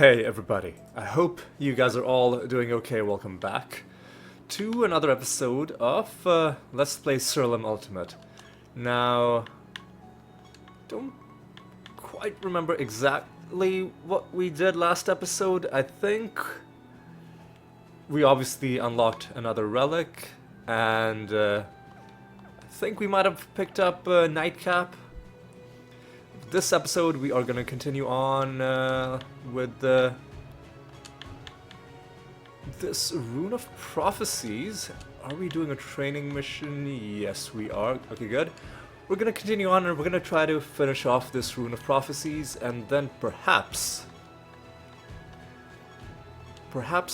Hey everybody, I hope you guys are all doing okay. Welcome back to another episode of Let's Play Siralim Ultimate. Now, don't quite remember exactly what we did last episode. I think we obviously unlocked another relic, and I think we might have picked up a nightcap. This episode we are going to continue on with this Rune of Prophecies. Are we doing a training mission? Yes, we are. Okay, good. We're going to continue on and we're going to try to finish off this Rune of Prophecies, and then perhaps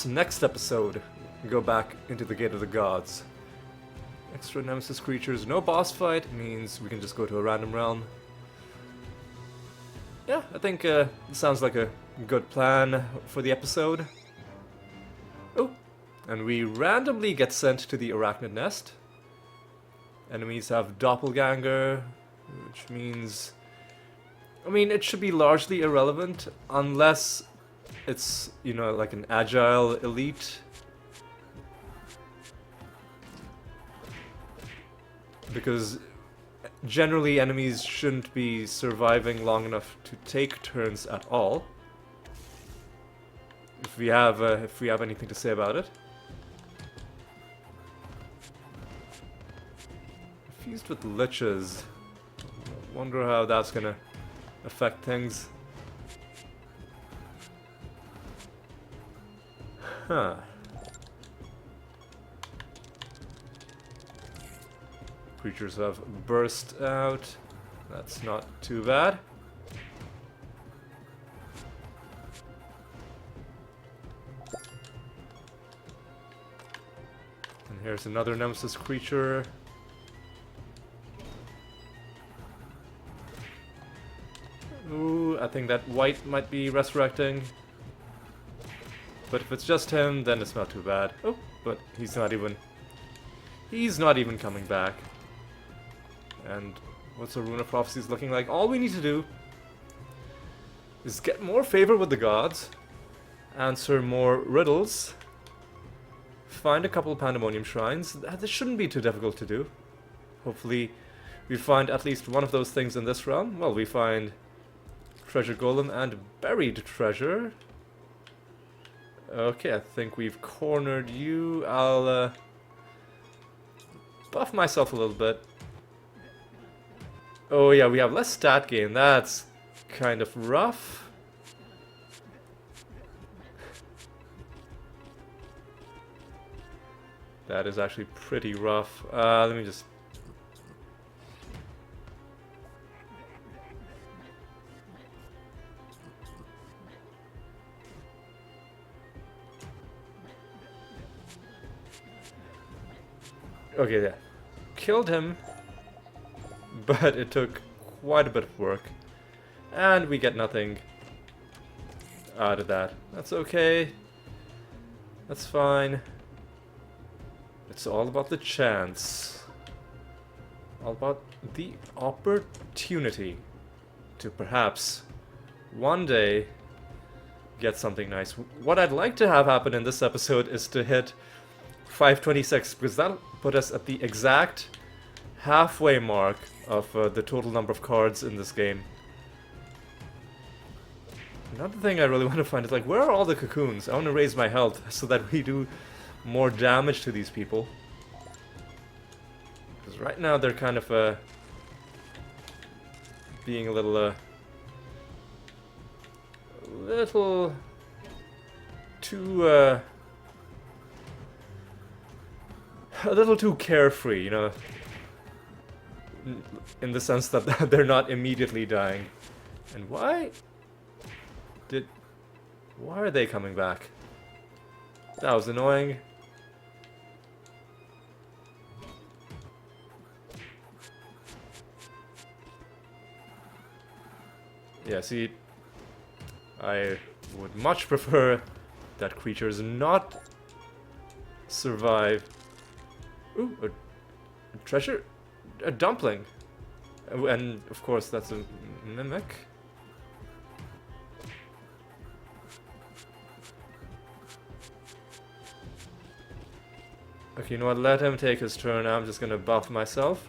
next episode go back into the Gate of the Gods. Extra Nemesis creatures, no boss fight, means we can just go to a random realm. Yeah, I think it sounds like a good plan for the episode. Oh, and we randomly get sent to the Arachnid Nest. Enemies have Doppelganger, which means... I mean, it should be largely irrelevant, unless it's, you know, like an agile elite. Because generally, enemies shouldn't be surviving long enough to take turns at all. If we have anything to say about it. Fused with liches. Wonder how that's gonna affect things. Huh. Creatures have burst out. That's not too bad. And here's another Nemesis creature. Ooh, I think that white might be resurrecting. But if it's just him, then it's not too bad. Oh, but he's not even coming back. And what's a Rune of Prophecies looking like? All we need to do is get more favor with the gods, answer more riddles, find a couple of Pandemonium Shrines. This shouldn't be too difficult to do. Hopefully we find at least one of those things in this realm. Well, we find Treasure Golem and Buried Treasure. Okay, I think we've cornered you. I'll buff myself a little bit. Oh yeah, we have less stat gain. That's kind of rough. That is actually pretty rough. Let me just... Okay, yeah. Killed him. But it took quite a bit of work. And we get nothing out of that. That's okay. That's fine. It's all about the chance. All about the opportunity to perhaps one day get something nice. What I'd like to have happen in this episode is to hit 526, because that'll put us at the exact halfway mark of the total number of cards in this game. Another thing I really want to find is, like, where are all the cocoons? I want to raise my health so that we do more damage to these people. Because right now they're kind of being a little too a little too carefree, you know, in the sense that they're not immediately dying. And why are they coming back? That was annoying. Yeah, see, I would much prefer that creatures not survive. Ooh, a treasure? A dumpling. And, of course, that's a mimic. Okay, you know what? Let him take his turn. I'm just gonna buff myself.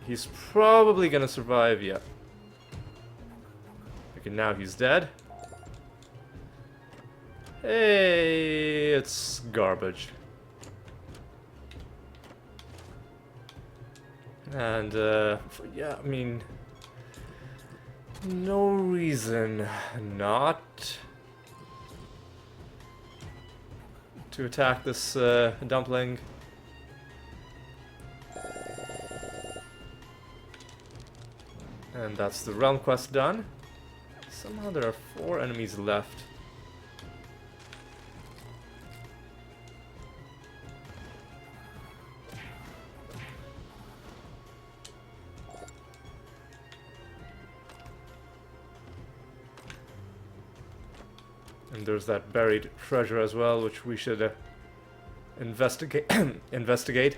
He's probably gonna survive, yeah. Okay, now he's dead. Hey, it's garbage. And, yeah, I mean, no reason not to attack this dumpling. And that's the realm quest done. Somehow there are 4 enemies left. And there's that buried treasure as well, which we should investigate. investigate.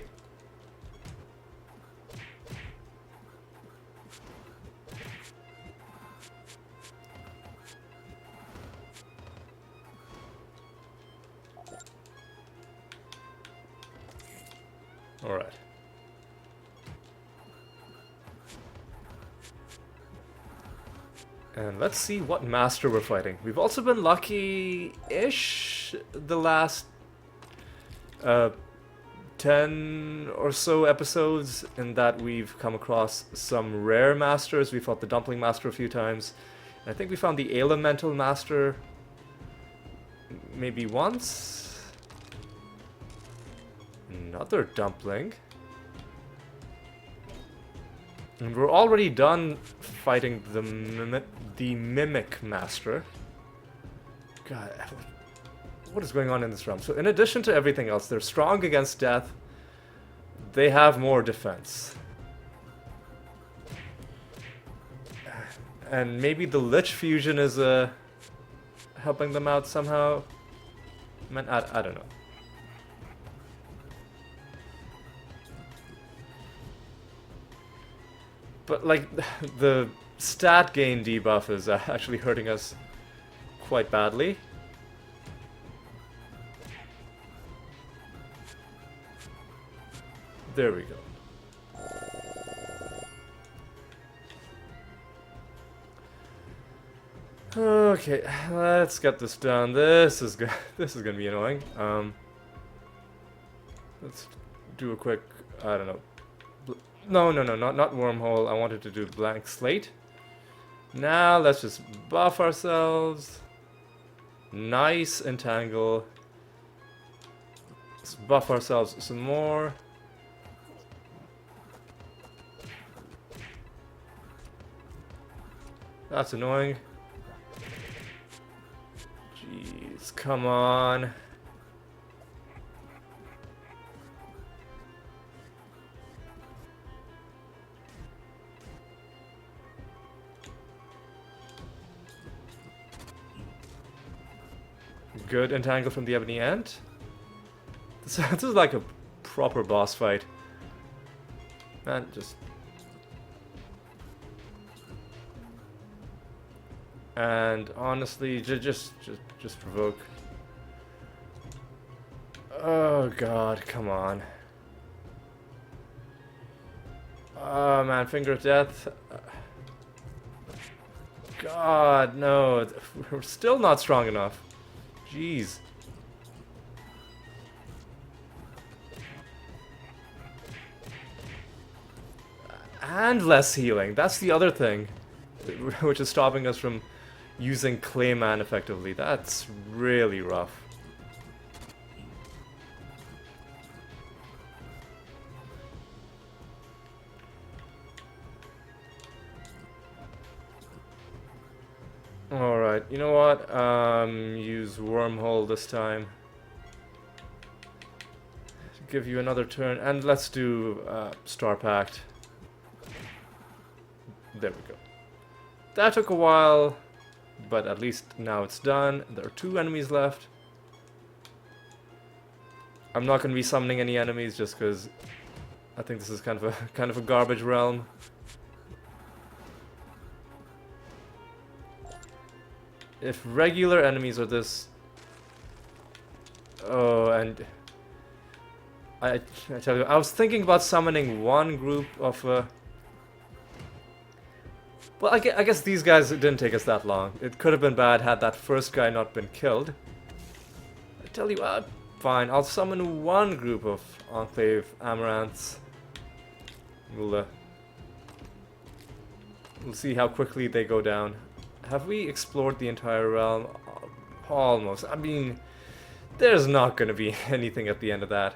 All right. And let's see what master we're fighting. We've also been lucky-ish the last 10 or so episodes in that we've come across some rare masters. We fought the Dumpling Master a few times. And I think we found the Elemental Master maybe once. Another Dumpling. And we're already done fighting the Mimic Master. God, what is going on in this realm? So in addition to everything else, they're strong against death. They have more defense. And maybe the Lich Fusion is helping them out somehow. Man, I don't know. But, like, the stat gain debuff is actually hurting us quite badly. There we go. Okay, let's get this done. This is gonna be annoying. Let's do a quick, I don't know. No, not wormhole. I wanted to do blank slate. Now let's just buff ourselves. Nice entangle. Let's buff ourselves some more. That's annoying. Jeez, come on. Good entangle from the Ebony Ant. This is like a proper boss fight. And just... And honestly, just provoke. Oh god, come on. Oh man, Finger of Death. God, no. We're still not strong enough. Jeez. And less healing. That's the other thing. Which is stopping us from using Clayman effectively. That's really rough. Alright, you know what? Use Wormhole this time. Give you another turn, and let's do Star Pact. There we go. That took a while, but at least now it's done. There are 2 enemies left. I'm not going to be summoning any enemies just because I think this is kind of a garbage realm. if regular enemies are this... Oh, and... I tell you, I was thinking about summoning one group of... Well, I guess these guys didn't take us that long. It could have been bad had that first guy not been killed. I tell you what, fine, I'll summon one group of Enclave Amaranths. We'll see how quickly they go down. Have we explored the entire realm? Almost. I mean, there's not going to be anything at the end of that.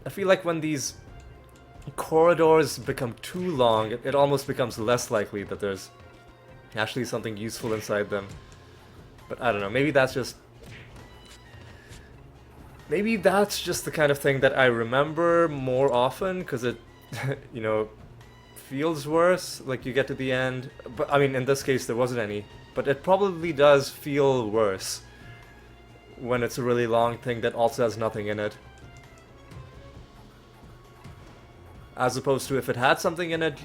I feel like when these corridors become too long, it almost becomes less likely that there's actually something useful inside them. But I don't know, maybe that's just... Maybe that's just the kind of thing that I remember more often, because it, you know, feels worse, like you get to the end. But I mean, in this case there wasn't any, but it probably does feel worse when it's a really long thing that also has nothing in it. As opposed to if it had something in it,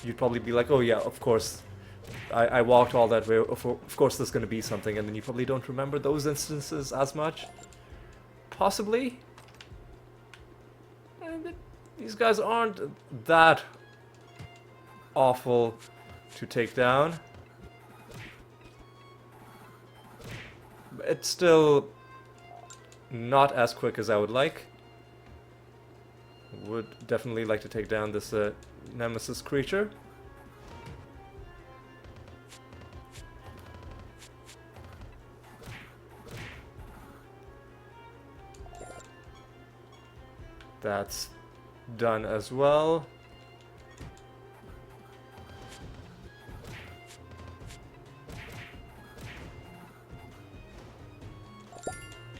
you'd probably be like, oh yeah, of course, I walked all that way, of course there's going to be something, and then you probably don't remember those instances as much. Possibly. These guys aren't that awful to take down. It's still not as quick as I would like. Would definitely like to take down this nemesis creature. That's done as well.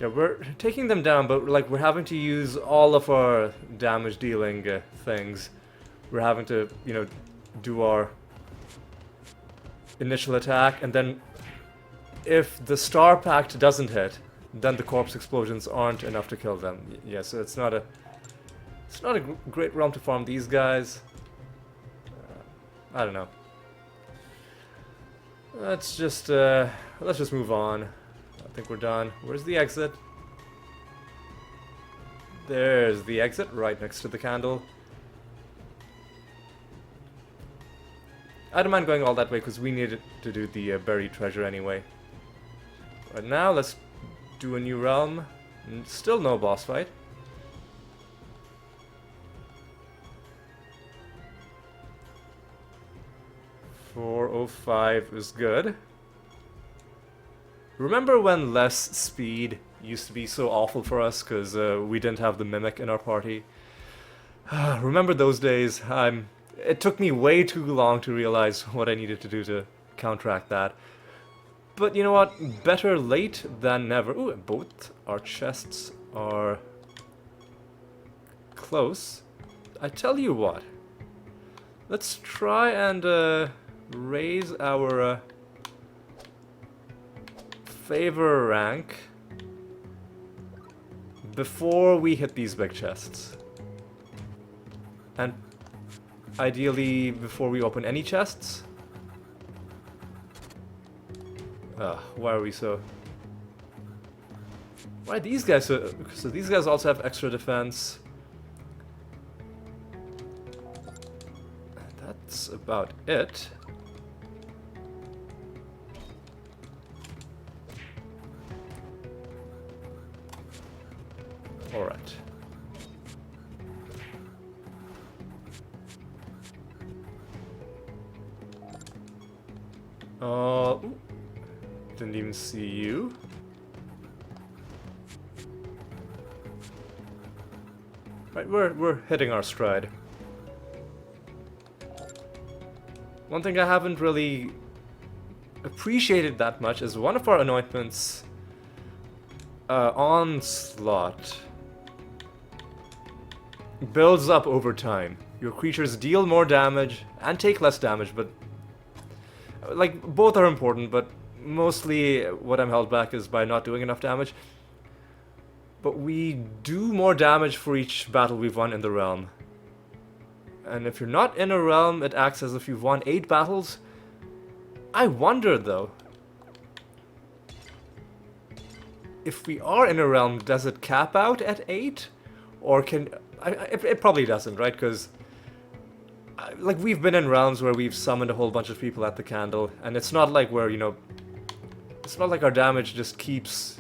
Yeah, we're taking them down, but like we're having to use all of our damage dealing things. We're having to, you know, do our initial attack, and then if the star pact doesn't hit, then the corpse explosions aren't enough to kill them. Yeah, so it's not a great realm to farm these guys. I don't know. Let's just move on. I think we're done. Where's the exit? There's the exit, right next to the candle. I don't mind going all that way because we needed to do the buried treasure anyway. Right now, let's do a new realm. Still no boss fight. .405 is good. Remember when less speed used to be so awful for us because we didn't have the mimic in our party? Remember those days? It took me way too long to realize what I needed to do to counteract that. But you know what? Better late than never. Ooh, both our chests are close. I tell you what. Let's try and raise our favor rank before we hit these big chests. And ideally before we open any chests. Why are we so... Why are these guys so... So these guys also have extra defense. That's about it. Alright. Didn't even see you. Right, we're hitting our stride. One thing I haven't really appreciated that much is one of our anointments, Onslaught, builds up over time. Your creatures deal more damage and take less damage, but like both are important, but mostly what I'm held back is by not doing enough damage. But we do more damage for each battle we've won in the realm. And if you're not in a realm, it acts as if you've won 8 battles. I wonder though, if we are in a realm, does it cap out at 8? Or can... it probably doesn't, right? Because, like, we've been in realms where we've summoned a whole bunch of people at the candle, and it's not like we're, you know... It's not like our damage just keeps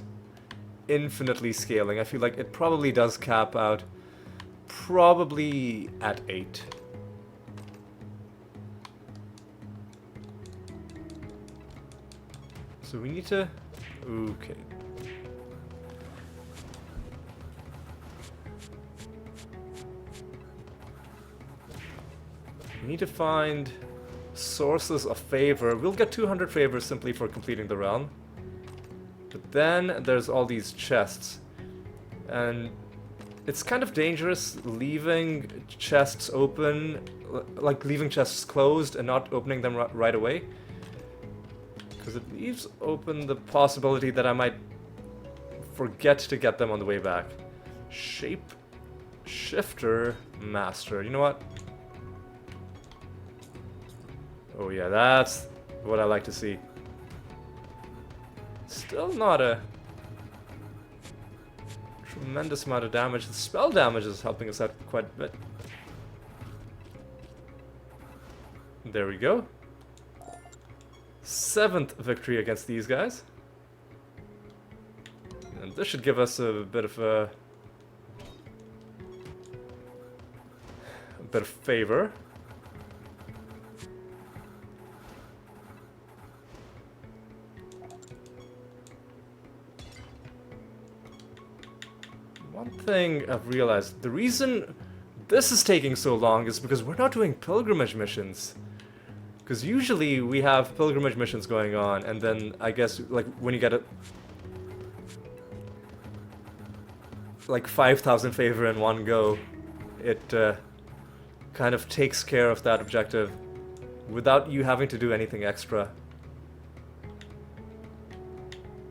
infinitely scaling. I feel like it probably does cap out, probably at 8. So we need to... Okay. We need to find sources of favor. We'll get 200 favors simply for completing the realm. But then there's all these chests. And it's kind of dangerous leaving chests open, like leaving chests closed and not opening them right away. Because it leaves open the possibility that I might forget to get them on the way back. Shape Shifter Master. You know what? Oh yeah, that's what I like to see. Still not a tremendous amount of damage. The spell damage is helping us out quite a bit. There we go. 7th victory against these guys. And this should give us a bit of favor. One thing I've realized, the reason this is taking so long is because we're not doing pilgrimage missions. Because usually we have pilgrimage missions going on, and then I guess like when you get a like 5,000 favor in one go, it kind of takes care of that objective without you having to do anything extra.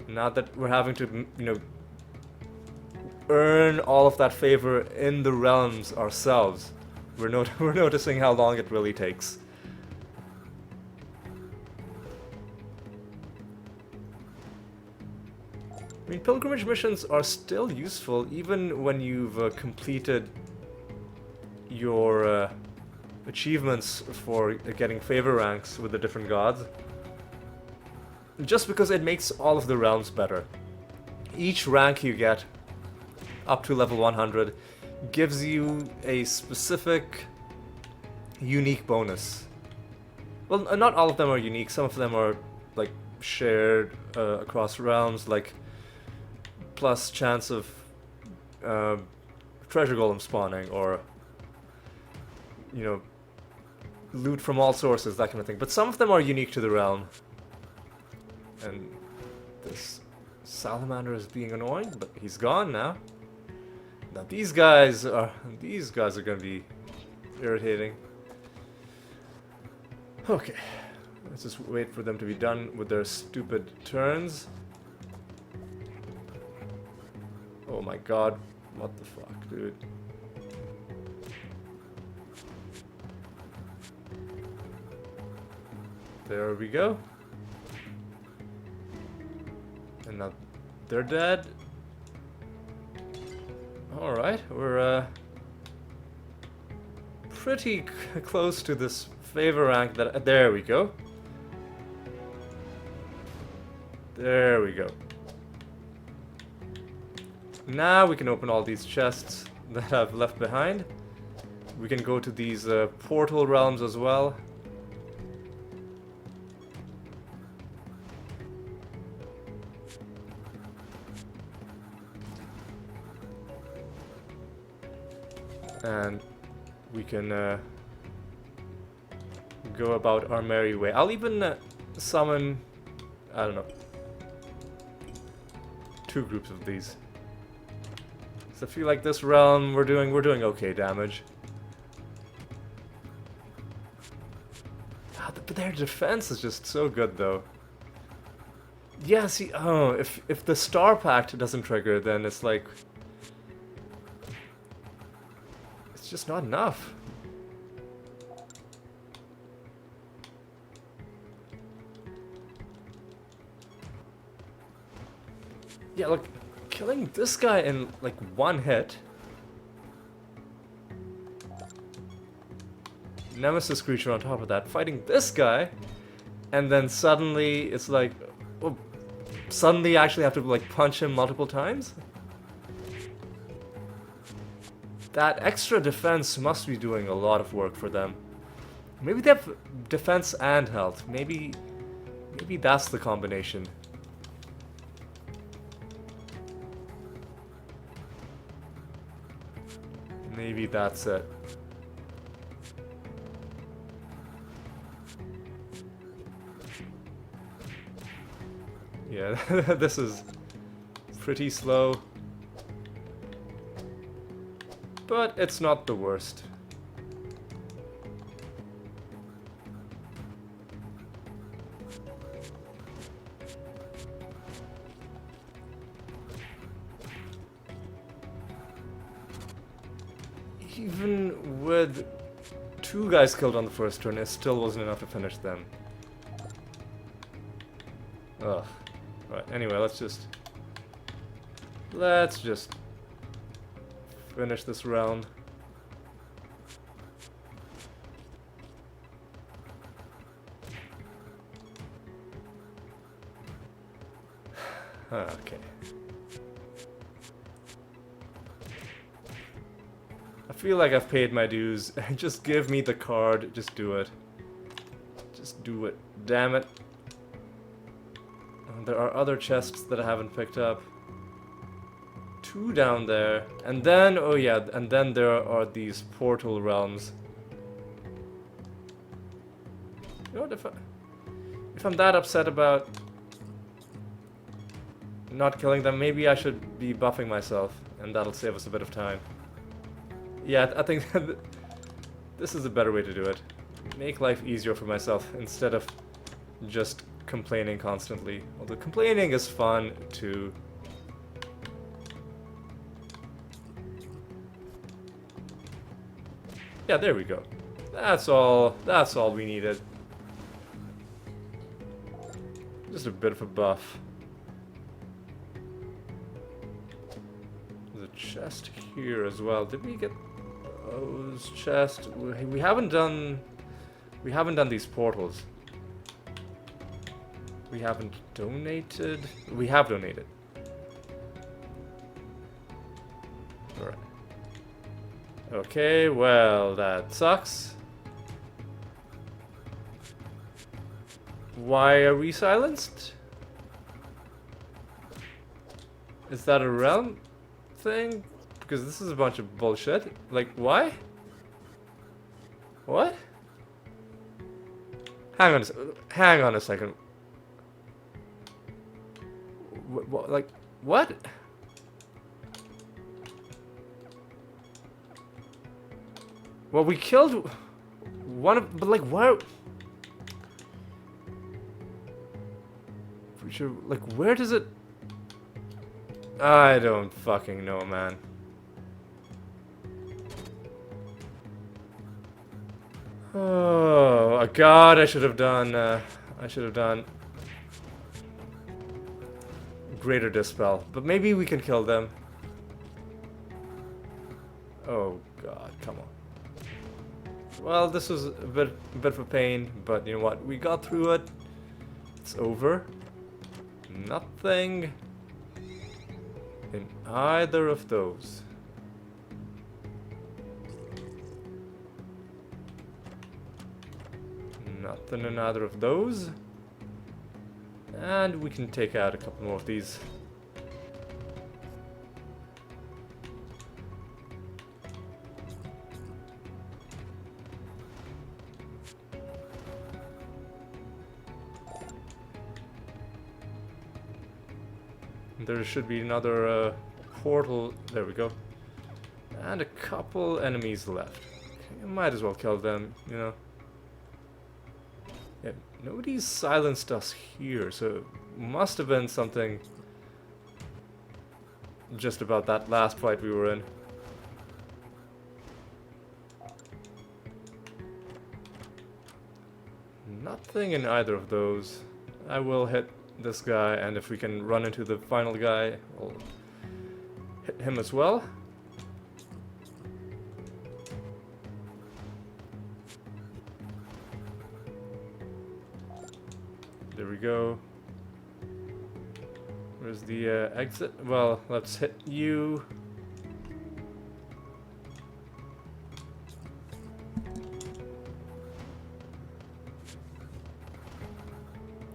Not that we're having to, you know, earn all of that favor in the realms ourselves. We're noticing how long it really takes. I mean, pilgrimage missions are still useful even when you've completed your achievements for getting favor ranks with the different gods. Just because it makes all of the realms better. Each rank you get up to level 100 gives you a specific unique bonus. Well, not all of them are unique. Some of them are like shared across realms, like plus chance of treasure golem spawning, or you know, loot from all sources, that kind of thing. But some of them are unique to the realm. And this salamander is being annoying, but he's gone now. Now these guys are going to be irritating. Okay, let's just wait for them to be done with their stupid turns. Oh my god, what the fuck, dude. There we go. And now they're dead. Alright, we're pretty close to this favor rank that... there we go. There we go. Now we can open all these chests that I've left behind. We can go to these portal realms as well. And we can go about our merry way. I'll even summon, I don't know, 2 groups of these. So I feel like this realm we're doing okay damage. Ah, but their defense is just so good though. Yeah, see, oh, if the Star Pact doesn't trigger, then it's like... it's just not enough. Yeah, look, killing this guy in like one hit. Nemesis creature on top of that, fighting this guy, and then suddenly it's like, oh, suddenly I actually have to like punch him multiple times? That extra defense must be doing a lot of work for them. Maybe they have defense and health. Maybe that's the combination. Maybe that's it. Yeah, this is pretty slow. But it's not the worst. Even with 2 guys killed on the first turn, it still wasn't enough to finish them. Ugh. Right, anyway, let's just finish this round. Okay. I feel like I've paid my dues. Just give me the card. Just do it. Just do it. Damn it. There are other chests that I haven't picked up. 2 down there. And then, oh yeah, and then there are these portal realms. You know what, if I'm that upset about not killing them, maybe I should be buffing myself, and that'll save us a bit of time. Yeah, I think this is a better way to do it. Make life easier for myself instead of just complaining constantly. Although complaining is fun too. Yeah, there we go. That's all we needed. Just a bit of a buff. There's a chest here as well. Did we get those chests? We haven't done these portals. We haven't donated. We have donated. Alright. Okay, well, that sucks. Why are we silenced? Is that a realm thing? Because this is a bunch of bullshit. Like, why? What? Hang on a second. Like, what? Well, we killed one of, but like, why? Like, where does it? I don't fucking know, man. Oh God! I should have done. Greater Dispel, but maybe we can kill them. Oh God! Come on. Well, this was a bit of a pain, but you know what? We got through it. It's over. Nothing in either of those. Nothing in either of those. And we can take out a couple more of these. There should be another portal. There we go. And a couple enemies left. Okay, I might as well kill them, you know. Yeah, nobody's silenced us here, so it must have been something just about that last fight we were in. Nothing in either of those. I will hit this guy, and if we can run into the final guy, we'll hit him as well. There we go. Where's the exit? Well, let's hit you.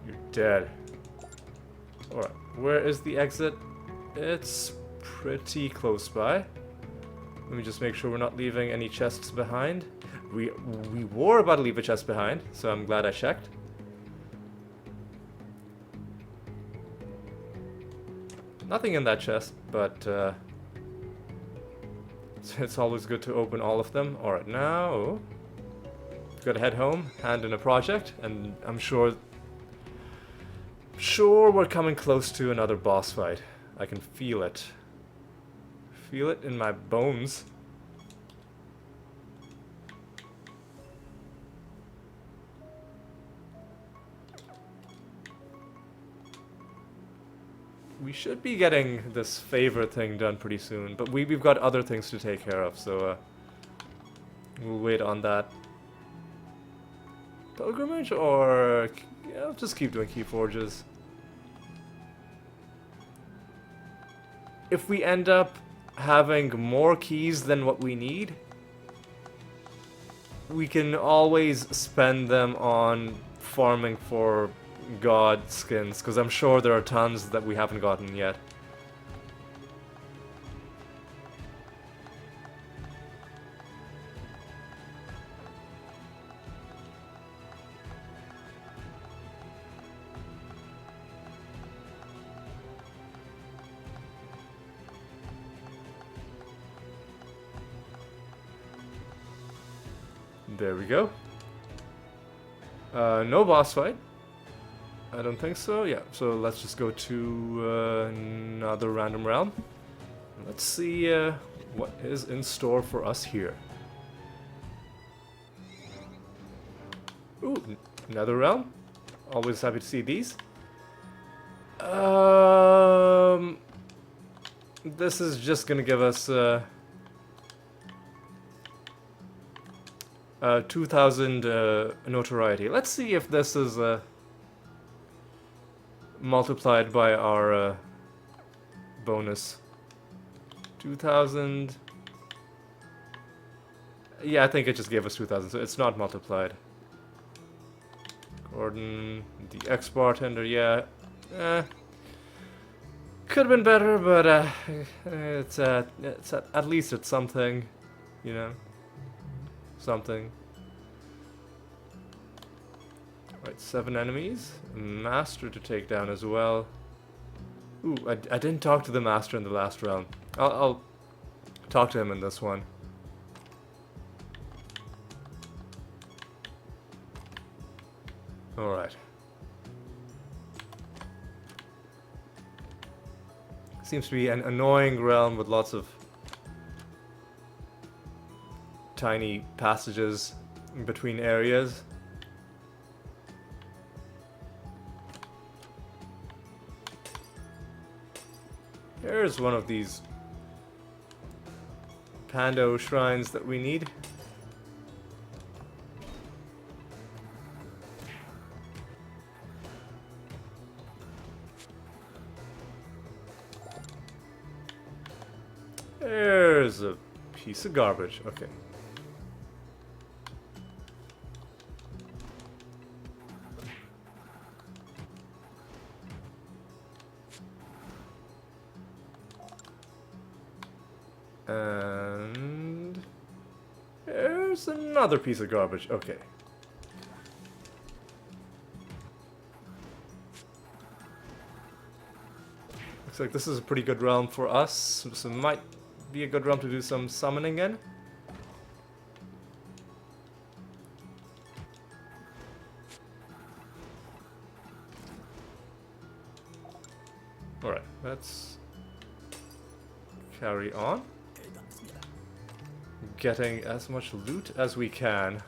You're dead. Alright, where is the exit? It's pretty close by. Let me just make sure we're not leaving any chests behind. We were about to leave a chest behind, so I'm glad I checked. Nothing in that chest, but it's always good to open all of them. Alright, now gotta head home, hand in a project, and I'm sure we're coming close to another boss fight. I can feel it. Feel it in my bones. We should be getting this favor thing done pretty soon, but we've got other things to take care of, so we'll wait on that. Pilgrimage, or yeah, I'll just keep doing key forges. If we end up having more keys than what we need, we can always spend them on farming for god skins, because I'm sure there are tons that we haven't gotten yet. There we go. No boss fight. I don't think so. Yeah, so let's just go to another random realm. Let's see what is in store for us here. Ooh, another realm. Always happy to see these. This is just gonna give us 2,000 notoriety. Let's see if this is multiplied by our bonus. 2,000. Yeah, I think it just gave us 2,000, so it's not multiplied. Gordon, the ex-bartender, yeah. Could have been better, but it's at least it's something, you know. Something. Right, 7 enemies. A master to take down as well. Ooh, I didn't talk to the master in the last round. I'll talk to him in this one. Alright. Seems to be an annoying realm with lots of tiny passages in between areas. Here's one of these Pando shrines that we need. There's a piece of garbage. Okay. And there's another piece of garbage. Okay. Looks like this is a pretty good realm for us, so it might be a good realm to do some summoning in. Alright, let's carry on. Getting as much loot as we can.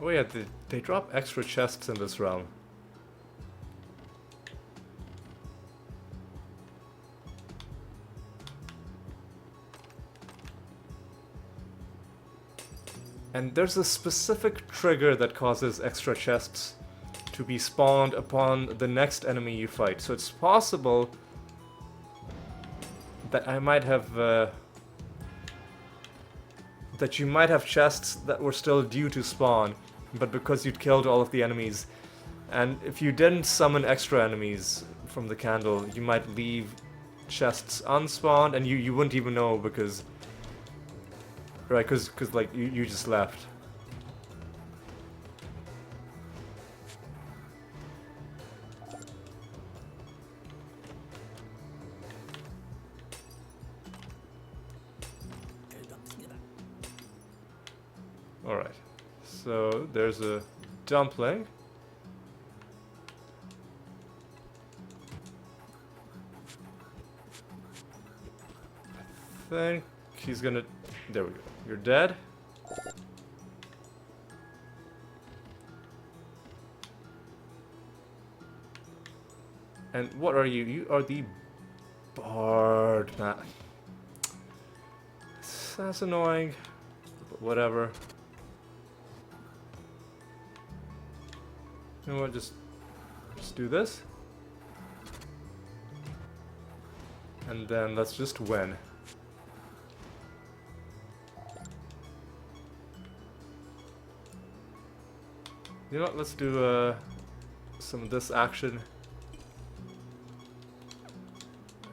Oh yeah, they drop extra chests in this realm. And there's a specific trigger that causes extra chests to be spawned upon the next enemy you fight. So it's possible that I might have... that you might have chests that were still due to spawn, but because you'd killed all of the enemies, and if you didn't summon extra enemies from the candle, you might leave chests unspawned, and you wouldn't even know because... Right, because like, you just left. Alright, so there's a dumpling. I think he's gonna... There we go. You're dead. And what are you? You are the bard, man. That's annoying, but whatever. You know what? Just do this, and then let's just win. You know what? Let's do some of this action.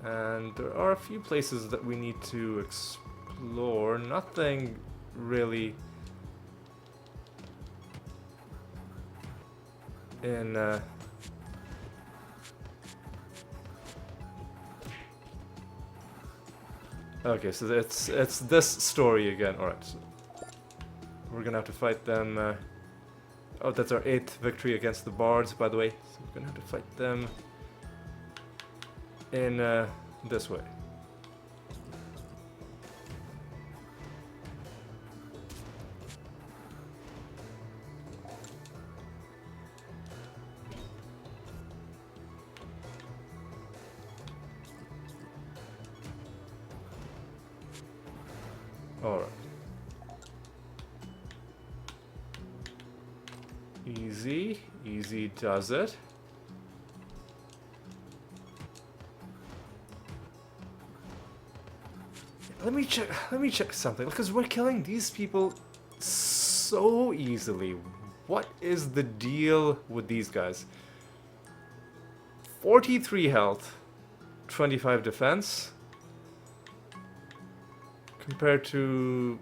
And there are a few places that we need to explore. Nothing really in okay, so it's this story again. Alright, so we're gonna have to fight them. Oh, that's our 8th victory against the bards, by the way. So we're gonna have to fight them in this way. Alright. Easy does it. Let me check something, because we're killing these people so easily. What is the deal with these guys? 43 health, 25 defense, compared to...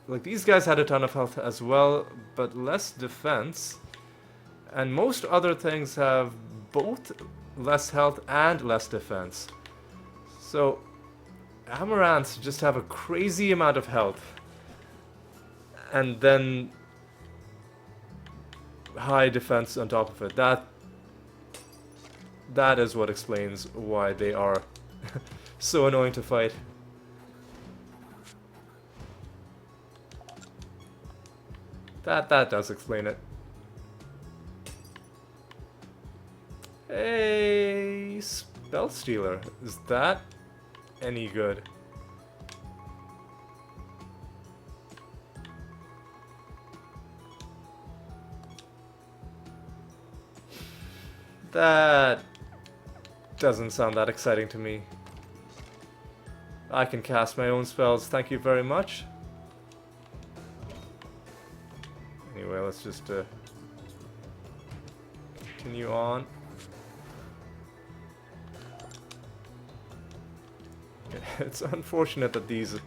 Like, these guys had a ton of health as well, but less defense. And most other things have both less health and less defense. So, Amaranths just have a crazy amount of health. And then high defense on top of it. That is what explains why they are so annoying to fight. That does explain it. Hey, Spell Stealer. Is that any good? That doesn't sound that exciting to me. I can cast my own spells, thank you very much. Anyway, let's just continue on. It's unfortunate that these...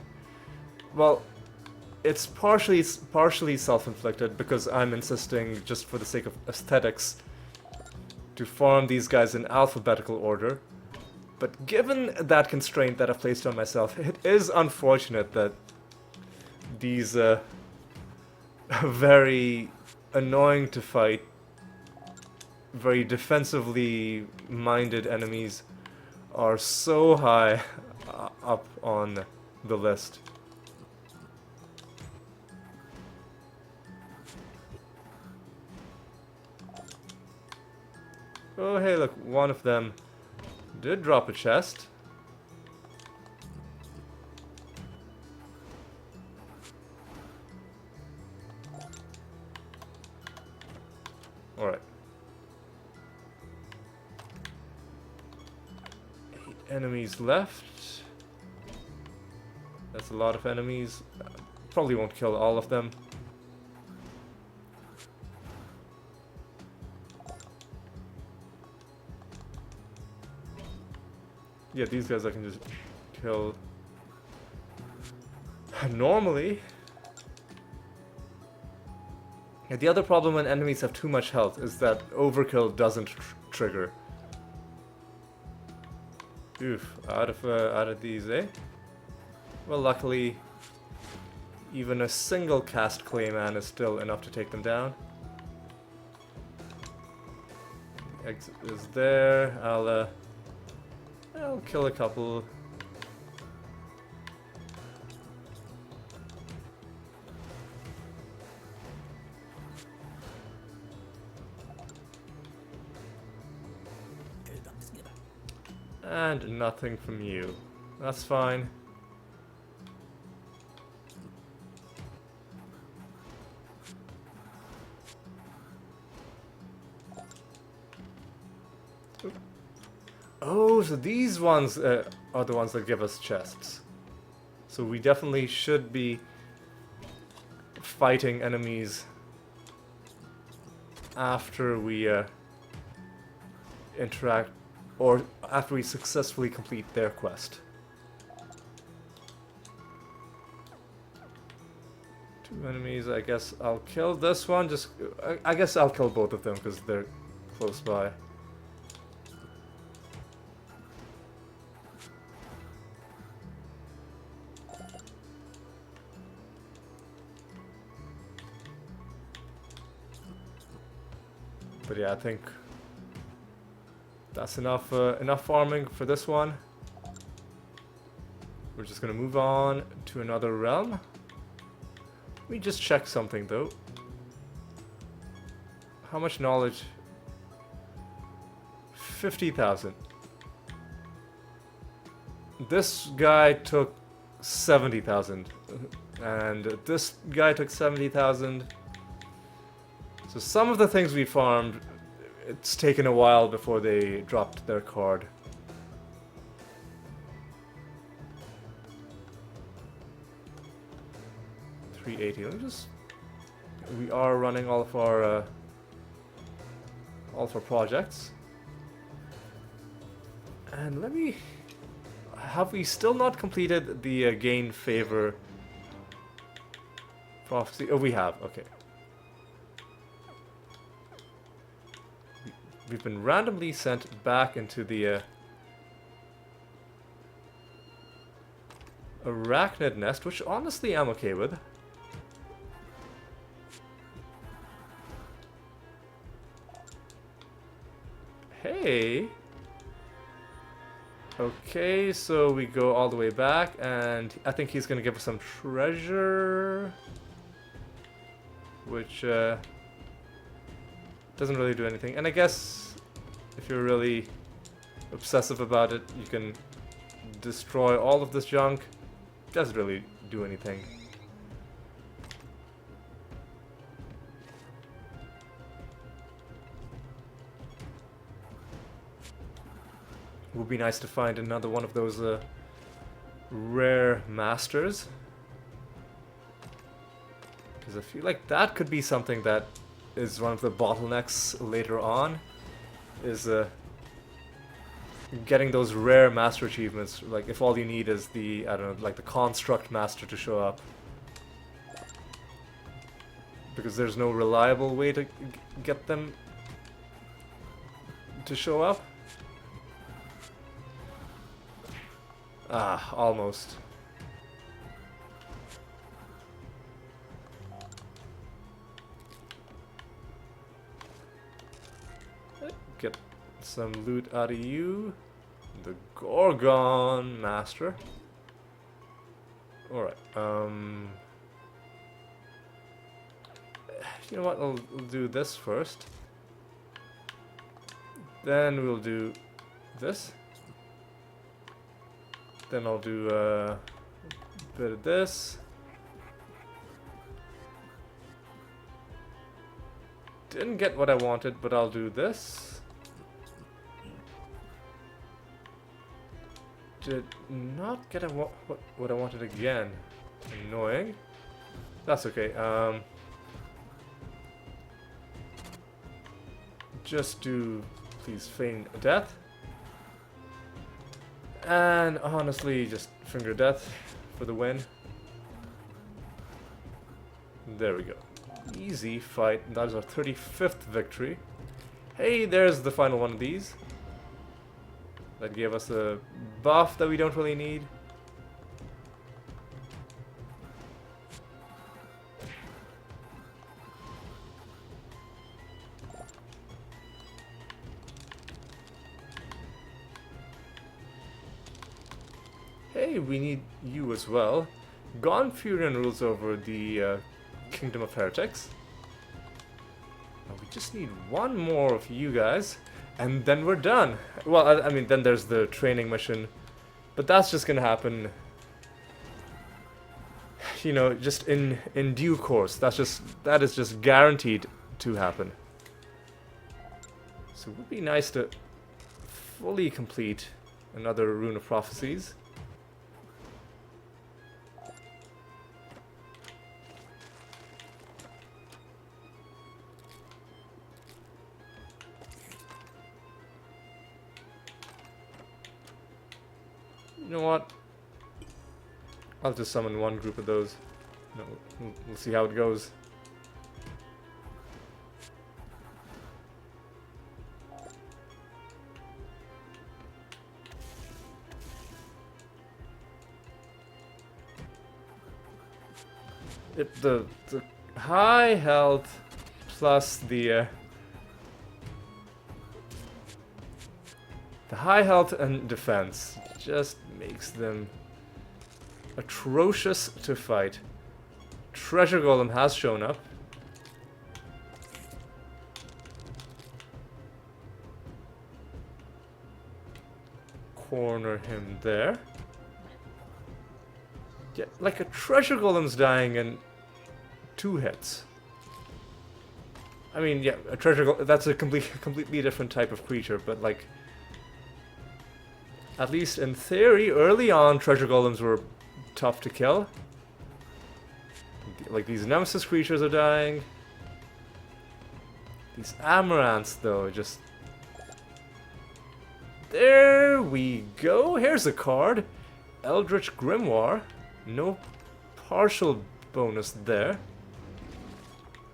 Well, it's partially self-inflicted because I'm insisting, just for the sake of aesthetics, to farm these guys in alphabetical order. But given that constraint that I've placed on myself, it is unfortunate that these very annoying to fight, very defensively minded enemies are so high up on the list. Oh, hey, look, one of them did drop a chest. Alright. 8 enemies left. That's a lot of enemies. Probably won't kill all of them. Yeah, these guys I can just kill normally. Yeah, the other problem when enemies have too much health is that overkill doesn't trigger. Oof, out of these, eh? Well, luckily, even a single cast Clayman is still enough to take them down. Exit is there. I'll kill a couple. And nothing from you. That's fine. Oh, so these ones are the ones that give us chests. So we definitely should be fighting enemies after we interact, or after we successfully complete their quest. 2 enemies, I guess I'll kill this one, I guess I'll kill both of them because they're close by. But yeah, I think that's enough farming for this one. We're just gonna move on to another realm. Let me just check something though. How much knowledge? 50,000. This guy took 70,000. And this guy took 70,000. So some of the things we farmed, it's taken a while before they dropped their card. $380. Let me just. We are running all of our projects, and let me. Have we still not completed the gain favor prophecy? Oh, we have. Okay. We've been randomly sent back into the arachnid nest, which honestly I'm okay with. Hey! Okay, so we go all the way back, and I think he's gonna give us some treasure, which doesn't really do anything. And I guess if you're really obsessive about it, you can destroy all of this junk. Doesn't really do anything. It would be nice to find another one of those rare masters, because I feel like that could be something that is one of the bottlenecks later on, is getting those rare master achievements. Like if all you need is the, I don't know, like the construct master to show up, because there's no reliable way to get them to show up. Ah, almost. Get some loot out of you. The Gorgon Master. Alright, you know what, I'll do this first. Then we'll do this. Then I'll do a bit of this. Didn't get what I wanted, but I'll do this. Did not get what I wanted again. Annoying. That's okay. Just do please feign death. And honestly, just finger death for the win. There we go. Easy fight. That is our 35th victory. Hey, there's the final one of these. That gave us a buff that we don't really need. Hey, we need you as well. Gonfurion rules over the Kingdom of Heretics. Now we just need one more of you guys, and then we're done. Well, I mean, then there's the training mission, but that's just gonna happen, you know, just in due course. That is just guaranteed to happen. So it would be nice to fully complete another Rune of Prophecies. You know what? I'll just summon one group of those. No, we'll see how it goes. The high health plus the high health and defense just makes them atrocious to fight. Treasure Golem has shown up. Corner him there. Yeah, like a Treasure Golem's dying in 2 hits. I mean, yeah, a Treasure Golem, that's a completely different type of creature, but like, at least in theory, early on, Treasure Golems were tough to kill. Like, these Nemesis creatures are dying. These Amaranths, though, just... There we go! Here's a card. Eldritch Grimoire. No partial bonus there.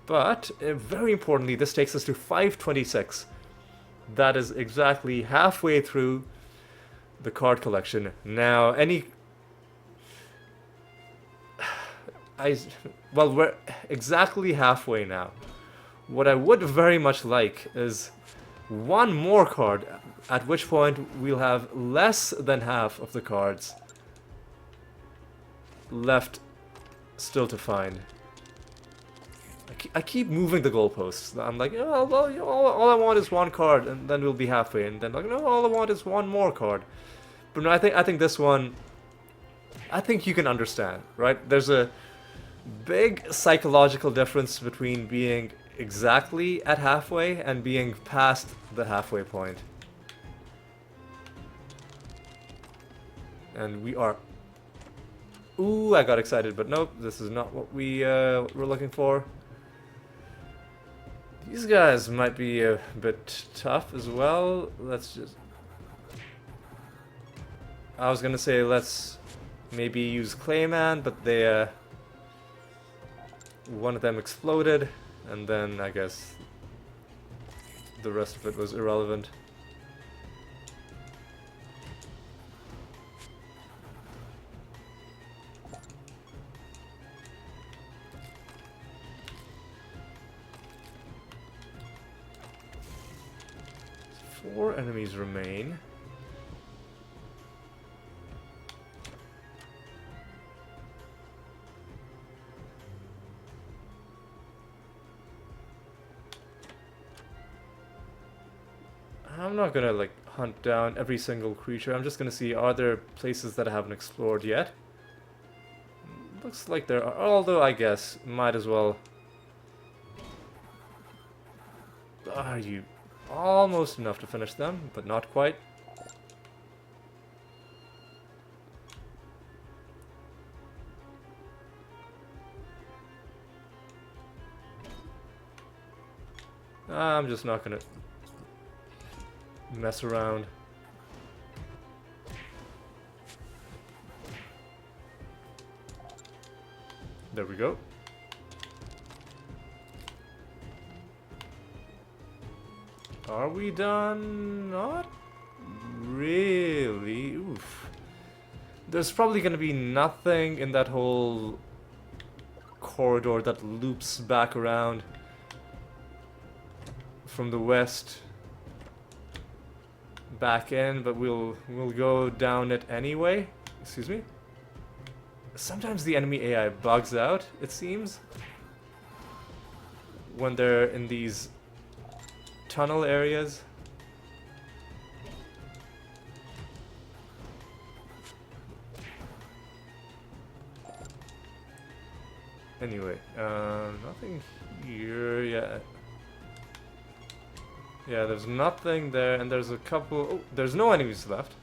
But, very importantly, this takes us to 526. That is exactly halfway through the card collection. Now, well, we're exactly halfway now. What I would very much like is one more card, at which point we'll have less than half of the cards left still to find. I keep moving the goalposts. I'm like, oh, well, all I want is one card, and then we'll be halfway. And then like, no, all I want is one more card. But no, I think this one, I think you can understand, right? There's a big psychological difference between being exactly at halfway and being past the halfway point. And we are... Ooh, I got excited, but nope, this is not what we're looking for. These guys might be a bit tough as well. Let's just... I was gonna say let's maybe use Clayman, but they one of them exploded, and then I guess the rest of it was irrelevant. Four enemies remain. I'm not gonna like hunt down every single creature. I'm just gonna see, are there places that I haven't explored yet? Looks like there are, although I guess might as well. Are you almost enough to finish them, but not quite. I'm just not gonna mess around. There we go. Are we done? Not really. Oof. There's probably gonna be nothing in that whole corridor that loops back around from the west back in, but we'll go down it anyway. Excuse me. Sometimes the enemy AI bugs out, it seems, when they're in these tunnel areas. Anyway, nothing here yet. Yeah, there's nothing there, and there's a couple. Oh, there's no enemies left.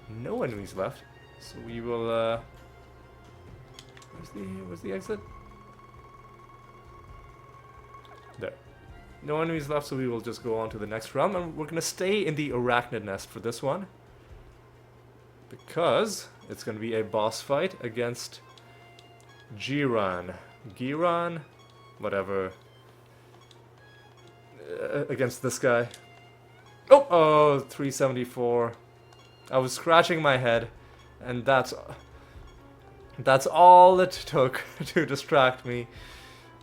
No enemies left. So we will. Where's the exit? There. No enemies left, so we will just go on to the next realm, and we're gonna stay in the arachnid nest for this one, because it's gonna be a boss fight against Giran, whatever. Against this guy. Oh, 374. I was scratching my head, and that's all it took to distract me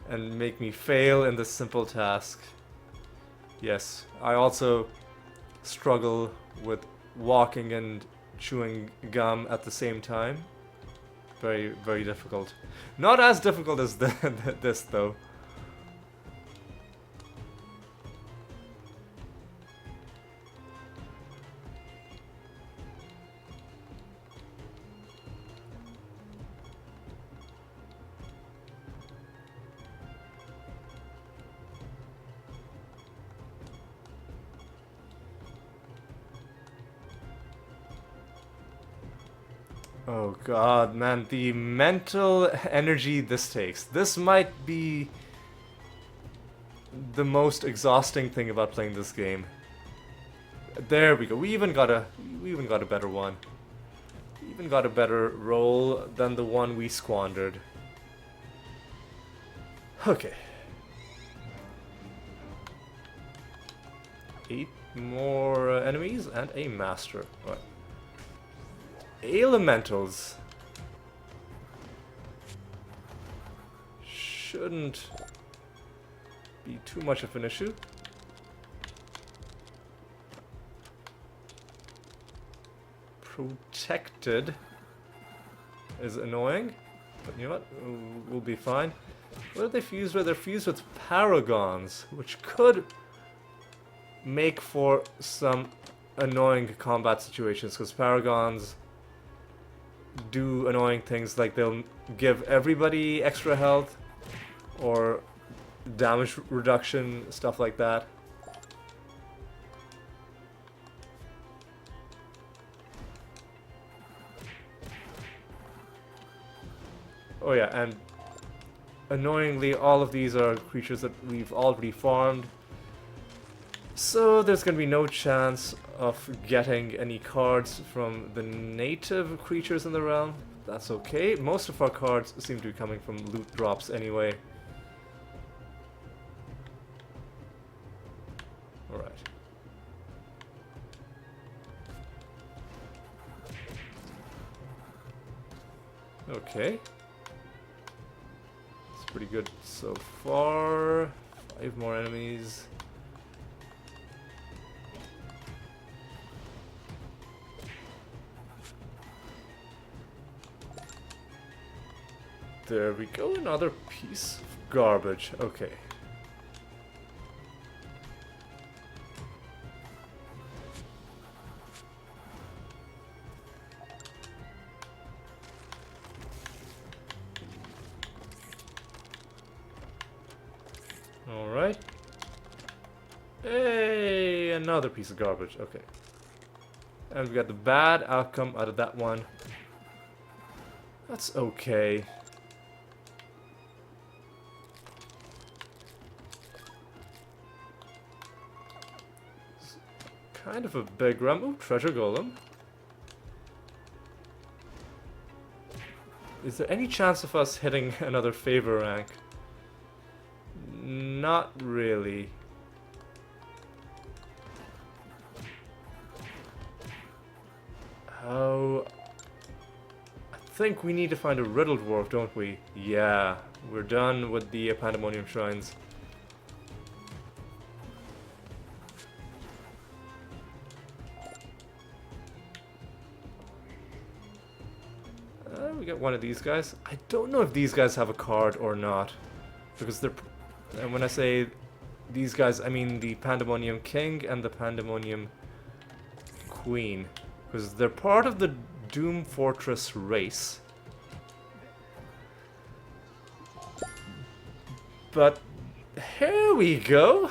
and make me fail in this simple task. Yes, I also struggle with walking and chewing gum at the same time. Very, very difficult. Not as difficult as this, though. Oh god, man, the mental energy this takes. This might be the most exhausting thing about playing this game. There we go. We even got a better one. We even got a better roll than the one we squandered. Okay. 8 more enemies and a master. All right. Elementals shouldn't be too much of an issue. Protected is annoying, but you know what? We'll be fine. What are they fused with? They're fused with paragons, which could make for some annoying combat situations, because paragons do annoying things, like they'll give everybody extra health or damage reduction, stuff like that. Oh yeah, and annoyingly all of these are creatures that we've already farmed, so there's gonna be no chance of getting any cards from the native creatures in the realm. That's okay. Most of our cards seem to be coming from loot drops anyway. Alright. Okay. It's pretty good so far. 5 more enemies. There we go, another piece of garbage. Okay. another piece of garbage. Okay. And we got the bad outcome out of that one. That's okay. It's kind of a big rum. Ooh, treasure golem. Is there any chance of us hitting another favor rank? Not really. Oh, I think we need to find a riddle dwarf, don't we? Yeah, we're done with the Pandemonium Shrines. We got one of these guys. I don't know if these guys have a card or not, because they're. And when I say these guys, I mean the Pandemonium King and the Pandemonium Queen. Because they're part of the Doom Fortress race. But here we go.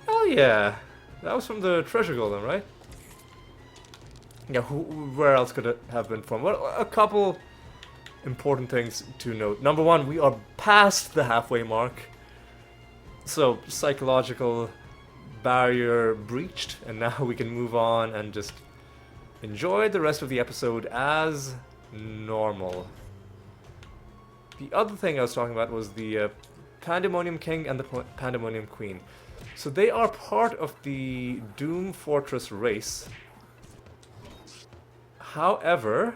Oh yeah. That was from the Treasure Golem, right? Yeah, where else could it have been from? Well, a couple important things to note. Number one, we are past the halfway mark. So, psychological barrier breached, and now we can move on and just enjoy the rest of the episode as normal. The other thing I was talking about was the Pandemonium King and the Pandemonium Queen. So they are part of the Doom Fortress race. However,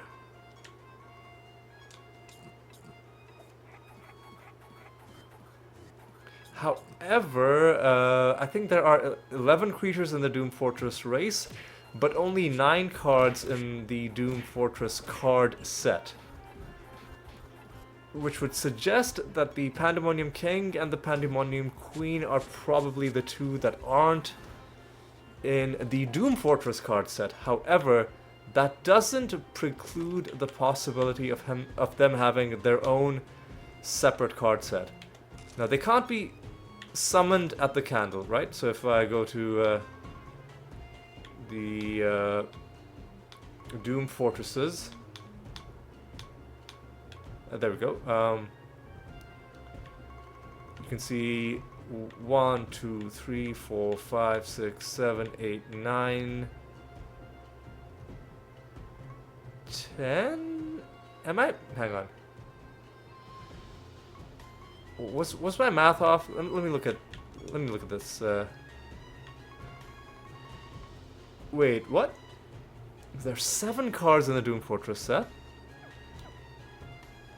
I think there are 11 creatures in the Doom Fortress race, but only 9 cards in the Doom Fortress card set. Which would suggest that the Pandemonium King and the Pandemonium Queen are probably the two that aren't in the Doom Fortress card set. However, that doesn't preclude the possibility of them having their own separate card set. Now, they can't be summoned at the candle, right? So if I go to the Doom Fortresses, there we go. You can see 1, 2, 3, 4, 5, 6, 7, 8, 9, 10. Am I? Hang on. Was my math off? Let me look at this. Wait, what? There's 7 cards in the Doom Fortress set.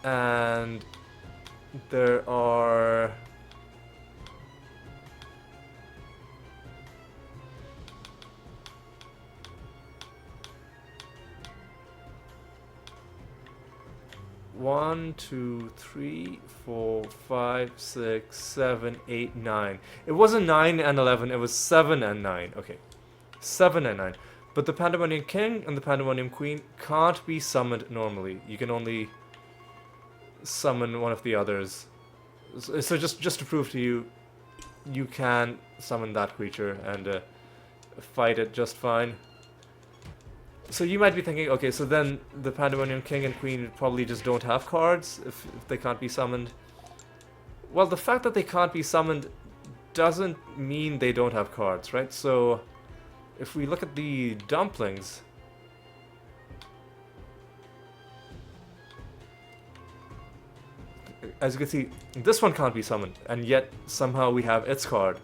And there are 1, 2, 3, 4, 5, 6, 7, 8, 9. It wasn't 9 and 11, it was 7 and 9. Okay. 7 and 9. But the Pandemonium King and the Pandemonium Queen can't be summoned normally. You can only summon one of the others. So just to prove to you, you can summon that creature and fight it just fine. So you might be thinking, okay, so then the Pandemonium King and Queen probably just don't have cards if they can't be summoned. Well, the fact that they can't be summoned doesn't mean they don't have cards, right? So if we look at the dumplings, as you can see, this one can't be summoned, and yet somehow we have its card.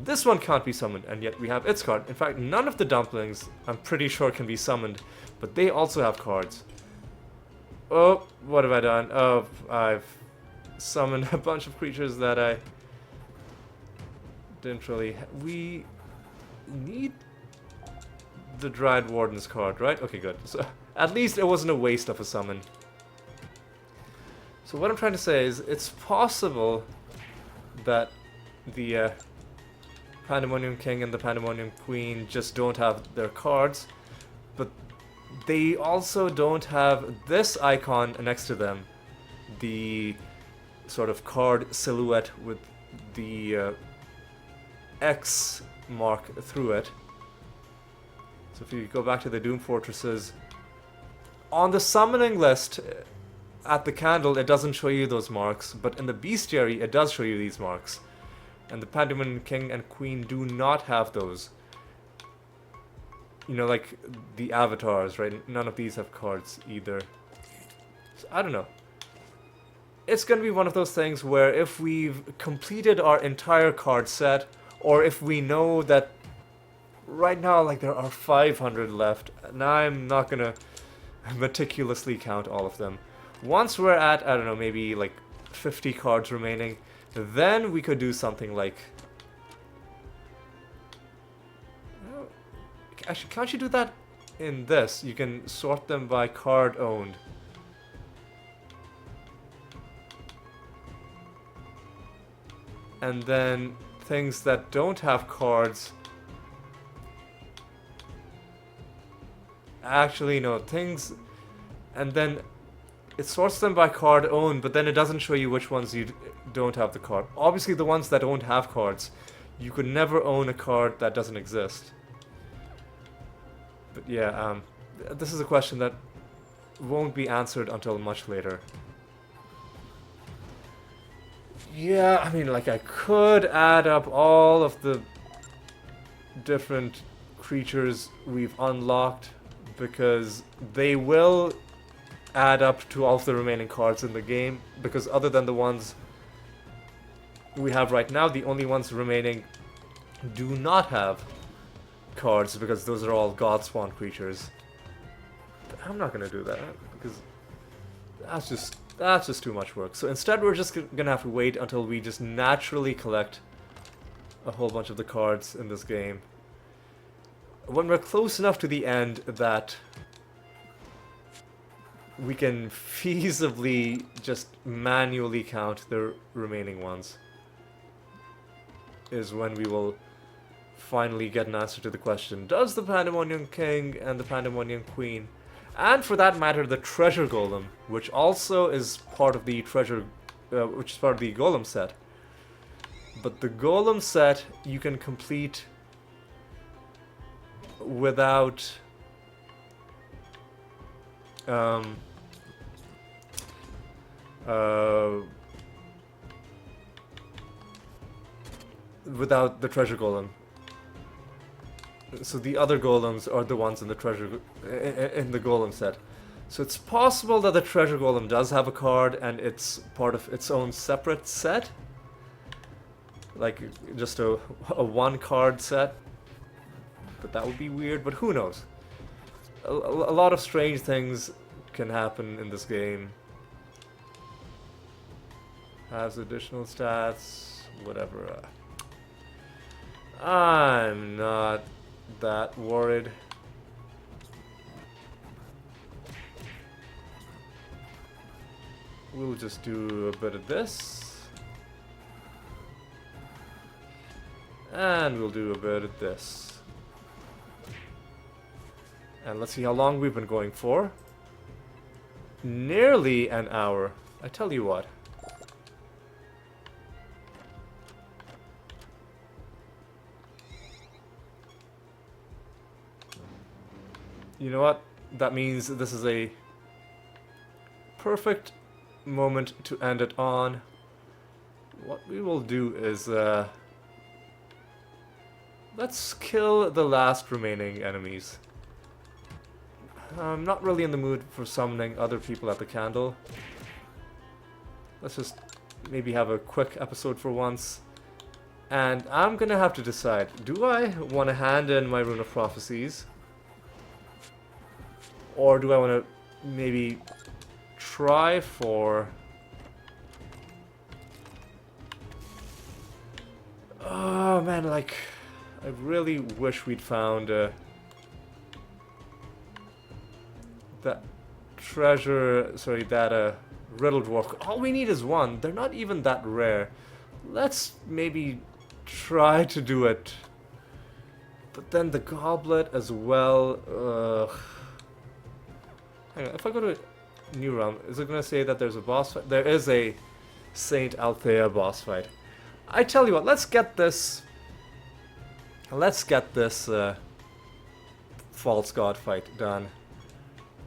This one can't be summoned, and yet we have its card. In fact, none of the dumplings, I'm pretty sure, can be summoned, but they also have cards. Oh, what have I done? Oh, I've summoned a bunch of creatures that I didn't really... We need the Dryad Warden's card, right? Okay, good. So at least it wasn't a waste of a summon. So what I'm trying to say is, it's possible that the Pandemonium King and the Pandemonium Queen just don't have their cards, but they also don't have this icon next to them, the sort of card silhouette with the X mark through it. So if you go back to the Doom Fortresses, on the summoning list at the candle it doesn't show you those marks, but in the bestiary it does show you these marks. And the Pandemonium King and Queen do not have those. You know, like the avatars, right? None of these have cards either. So, I don't know. It's gonna be one of those things where if we've completed our entire card set, or if we know that right now, like, there are 500 left, and I'm not gonna meticulously count all of them. Once we're at, I don't know, maybe like 50 cards remaining, then we could do something like... Actually, can't you do that in this? You can sort them by card owned. And then things that don't have cards... Actually, no, things... And then it sorts them by card owned, but then it doesn't show you which ones you don't have the card. Obviously, the ones that don't have cards, you could never own a card that doesn't exist. But yeah, this is a question that won't be answered until much later. Yeah, I mean, like, I could add up all of the different creatures we've unlocked, because they will add up to all of the remaining cards in the game, because other than the ones we have right now, the only ones remaining do not have cards, because those are all God Spawn creatures. But I'm not gonna do that, because that's just too much work. So instead we're just gonna have to wait until we just naturally collect a whole bunch of the cards in this game. When we're close enough to the end that we can feasibly just manually count the remaining ones, is when we will finally get an answer to the question, does the Pandemonium King and the Pandemonium Queen, and for that matter the Treasure Golem, which also is part of the which is part of the Golem set. But the Golem set you can complete without without the Treasure Golem. So the other golems are the ones in the in the Golem set. So it's possible that the Treasure Golem does have a card and it's part of its own separate set, like just a one card set. But that would be weird. But who knows? A lot of strange things can happen in this game. Has additional stats, whatever. I'm not that worried. We'll just do a bit of this. And we'll do a bit of this. And let's see how long we've been going for. Nearly an hour. I tell you what. You know what? That means this is a perfect moment to end it on. What we will do is let's kill the last remaining enemies. I'm not really in the mood for summoning other people at the candle. Let's just maybe have a quick episode for once. And I'm gonna have to decide, do I want to hand in my Rune of Prophecies? Or do I want to maybe try for... Oh man, like, I really wish we'd found that treasure, sorry, that riddle dwarf. All we need is one. They're not even that rare. Let's maybe try to do it. But then the goblet as well. Hang on, if I go to New Realm, is it going to say that there's a boss fight? There is a Saint Althea boss fight. I tell you what, let's get this let's get this false god fight done.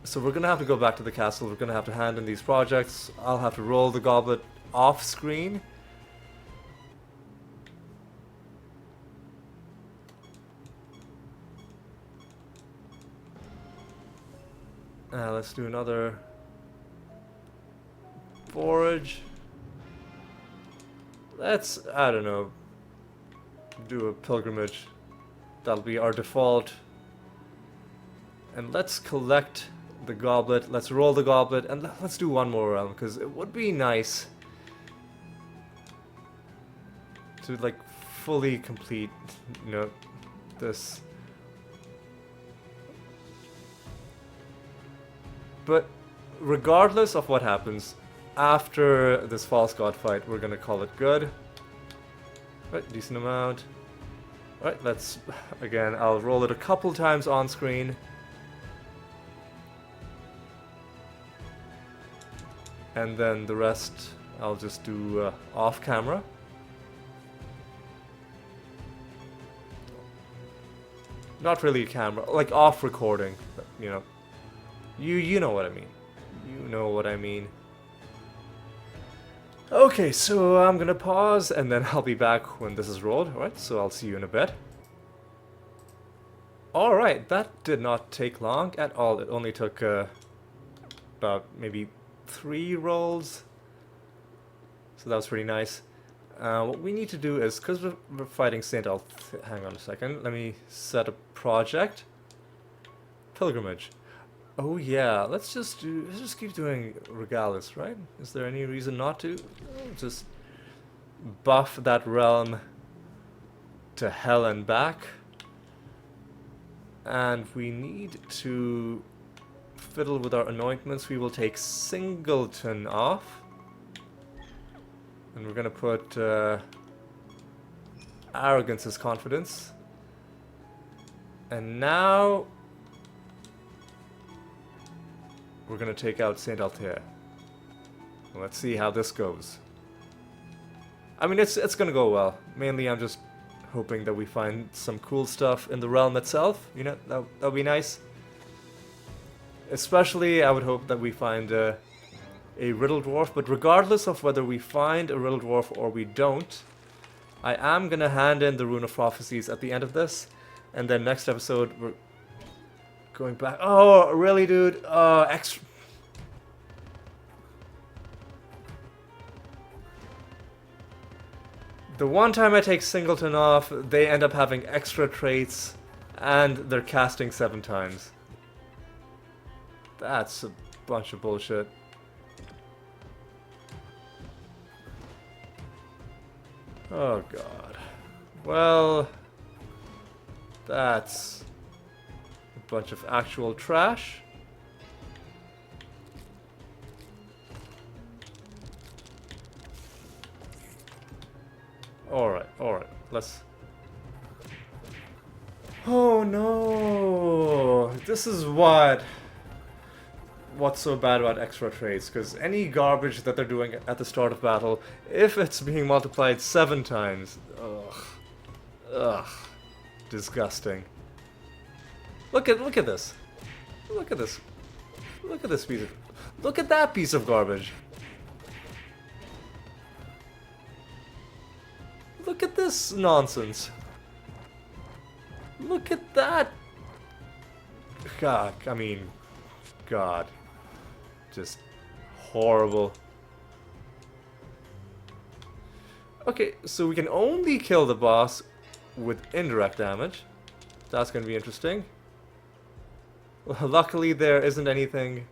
So we're gonna have to go back to the castle. We're gonna have to hand in these projects. I'll have to roll the goblet off screen. Let's do another forage. Let's, I don't know, do a pilgrimage. That'll be our default. And let's collect the goblet. Let's roll the goblet, and let's do one more realm, because it would be nice to like fully complete, you know, this. But regardless of what happens after this false god fight, we're gonna call it good. Right, decent amount. Alright, let's, again, I'll roll it a couple times on screen. And then the rest I'll just do off camera. Not really a camera, like off recording, you know. You know what I mean. You know what I mean. Okay, so I'm gonna pause and then I'll be back when this is rolled. Alright, so I'll see you in a bit. Alright, that did not take long at all. It only took about maybe 3 rolls. So that was pretty nice. What we need to do is, because we're fighting Saint Althea, hang on a second, let me set a project. Pilgrimage. Oh yeah, let's just keep doing Regalis, right? Is there any reason not to? Just buff that realm to hell and back. And we need to fiddle with our anointments. We will take Singleton off. And we're gonna put Arrogance as confidence. And now we're gonna take out Saint Althea. Let's see how this goes. I mean, it's gonna go well. Mainly, I'm just hoping that we find some cool stuff in the realm itself. You know, that'll be nice. Especially, I would hope that we find a riddle dwarf. But regardless of whether we find a riddle dwarf or we don't, I am gonna hand in the Rune of Prophecies at the end of this, and then next episode we're going back. Oh, really, dude? Extra. The one time I take Singleton off, they end up having extra traits, and they're casting 7 times. That's a bunch of bullshit. Oh god. Well, that's a bunch of actual trash. Alright, let's... Oh no! This is what's so bad about extra traits, because any garbage that they're doing at the start of battle, if it's being multiplied 7 times, ugh, disgusting. Look at this. Look at this. Look at this piece of... Look at that piece of garbage. Look at this nonsense. Look at that. God, I mean, God. Just horrible. Okay, so we can only kill the boss with indirect damage. That's going to be interesting. Well, luckily there isn't anything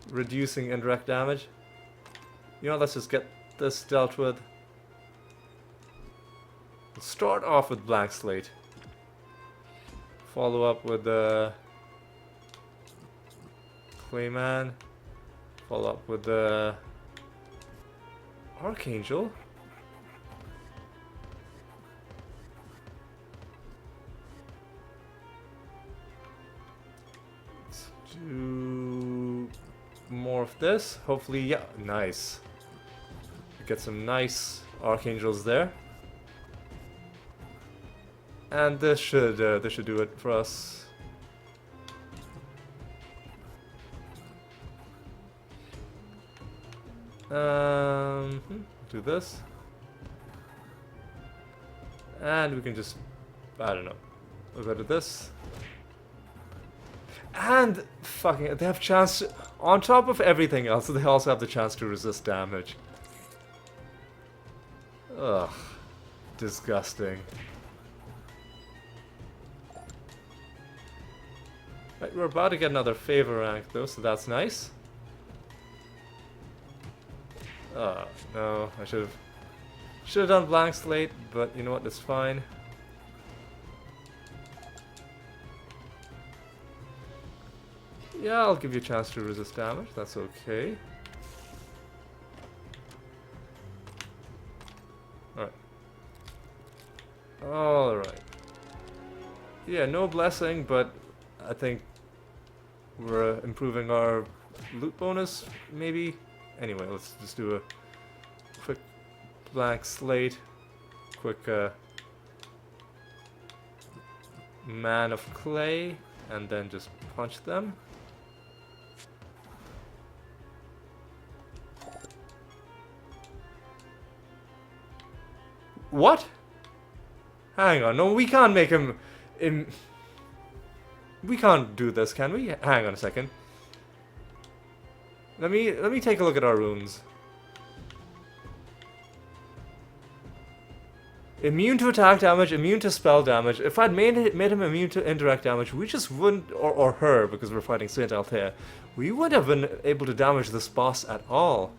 reducing indirect damage. You know, let's just get this dealt with. Let's start off with blank slate. Follow up with the Clayman. Follow up with the Archangel. Let's do more of this. Hopefully, yeah, nice. Get some nice Archangels there. And this should do it for us. Do this. And we can just, I don't know, we'll go to this. And fucking, they have chance to, on top of everything else, they also have the chance to resist damage. Ugh, disgusting. Right, we're about to get another favor rank though, so that's nice. No, I should have done blank slate, but you know what, it's fine. Yeah, I'll give you a chance to resist damage, that's okay. Alright. Alright. Yeah, no blessing, but I think we're improving our loot bonus, maybe? Anyway, let's just do a quick blank slate. Quick man of clay, and then just punch them. What? Hang on, no, we can't make him we can't do this, can we? Hang on a second. Let me take a look at our runes. Immune to attack damage, immune to spell damage. If I'd made him immune to indirect damage, we just wouldn't, or her, because we're fighting Saint Althea, we wouldn't have been able to damage this boss at all.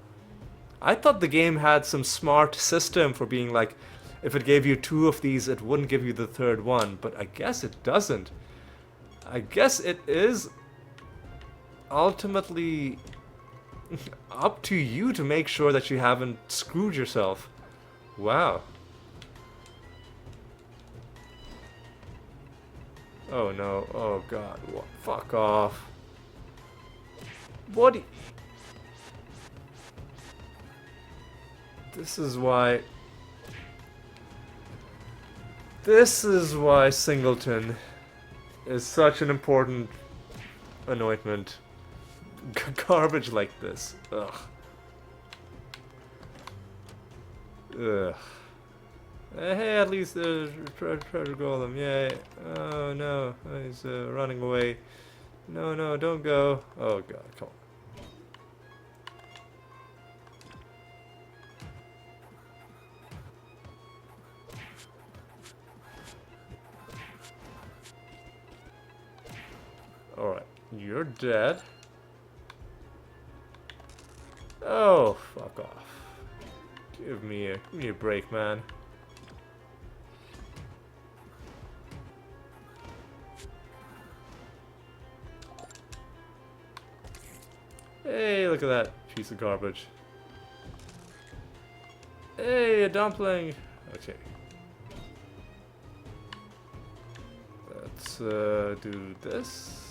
I thought the game had some smart system for being like, if it gave you 2 of these, it wouldn't give you the 3rd one, but I guess it doesn't. I guess it is ultimately up to you to make sure that you haven't screwed yourself. Wow. Oh no, oh god, what? Fuck off. What? This is why Singleton is such an important anointment. Garbage like this. Ugh. Ugh. Hey, at least there's treasure golem. Yay. Oh no, he's running away. No, no, don't go. Oh god, come on. Alright, you're dead. Oh, fuck off. Give me a break, man. Hey, look at that piece of garbage. Hey, a dumpling. Okay. Let's do this.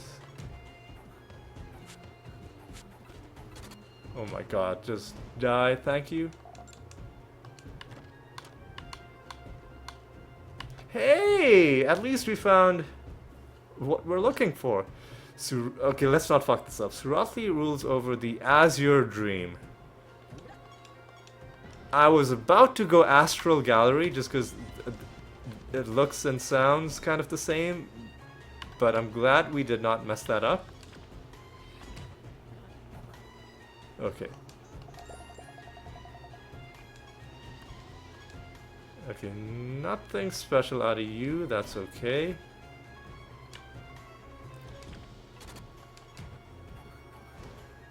Oh my god, just die, thank you. Hey! At least we found what we're looking for. Okay, let's not fuck this up. Siralim rules over the Azure Dream. I was about to go Astral Gallery just because it looks and sounds kind of the same, but I'm glad we did not mess that up. Okay. Okay, nothing special out of you, that's okay.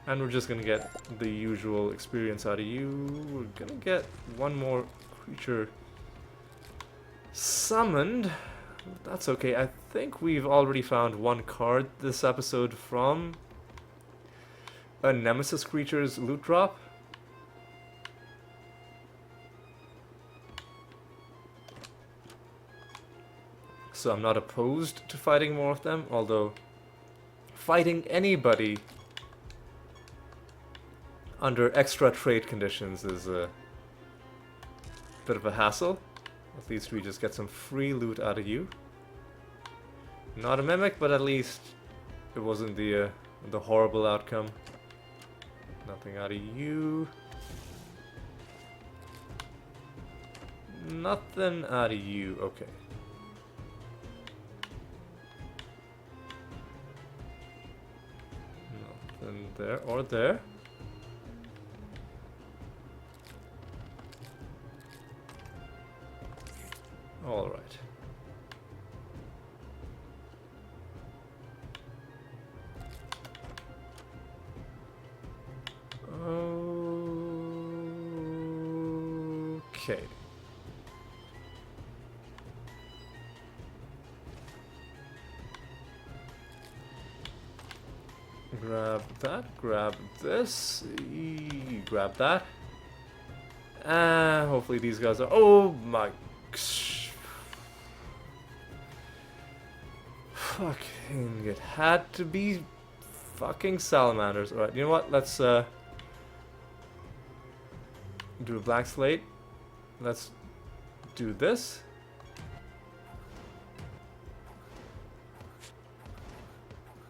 And we're just gonna get the usual experience out of you. We're gonna get one more creature summoned. That's okay. I think we've already found one card this episode from a Nemesis creature's loot drop. So I'm not opposed to fighting more of them, although fighting anybody under extra trade conditions is a bit of a hassle. At least we just get some free loot out of you. Not a mimic, but at least it wasn't the horrible outcome. Nothing out of you. Nothing out of you. Okay. Nothing there or there. All right. Okay. Grab that, grab this, grab that. Hopefully these guys are... Oh my... Fucking... It had to be fucking salamanders. Alright, you know what? Let's do a black slate. Let's do this.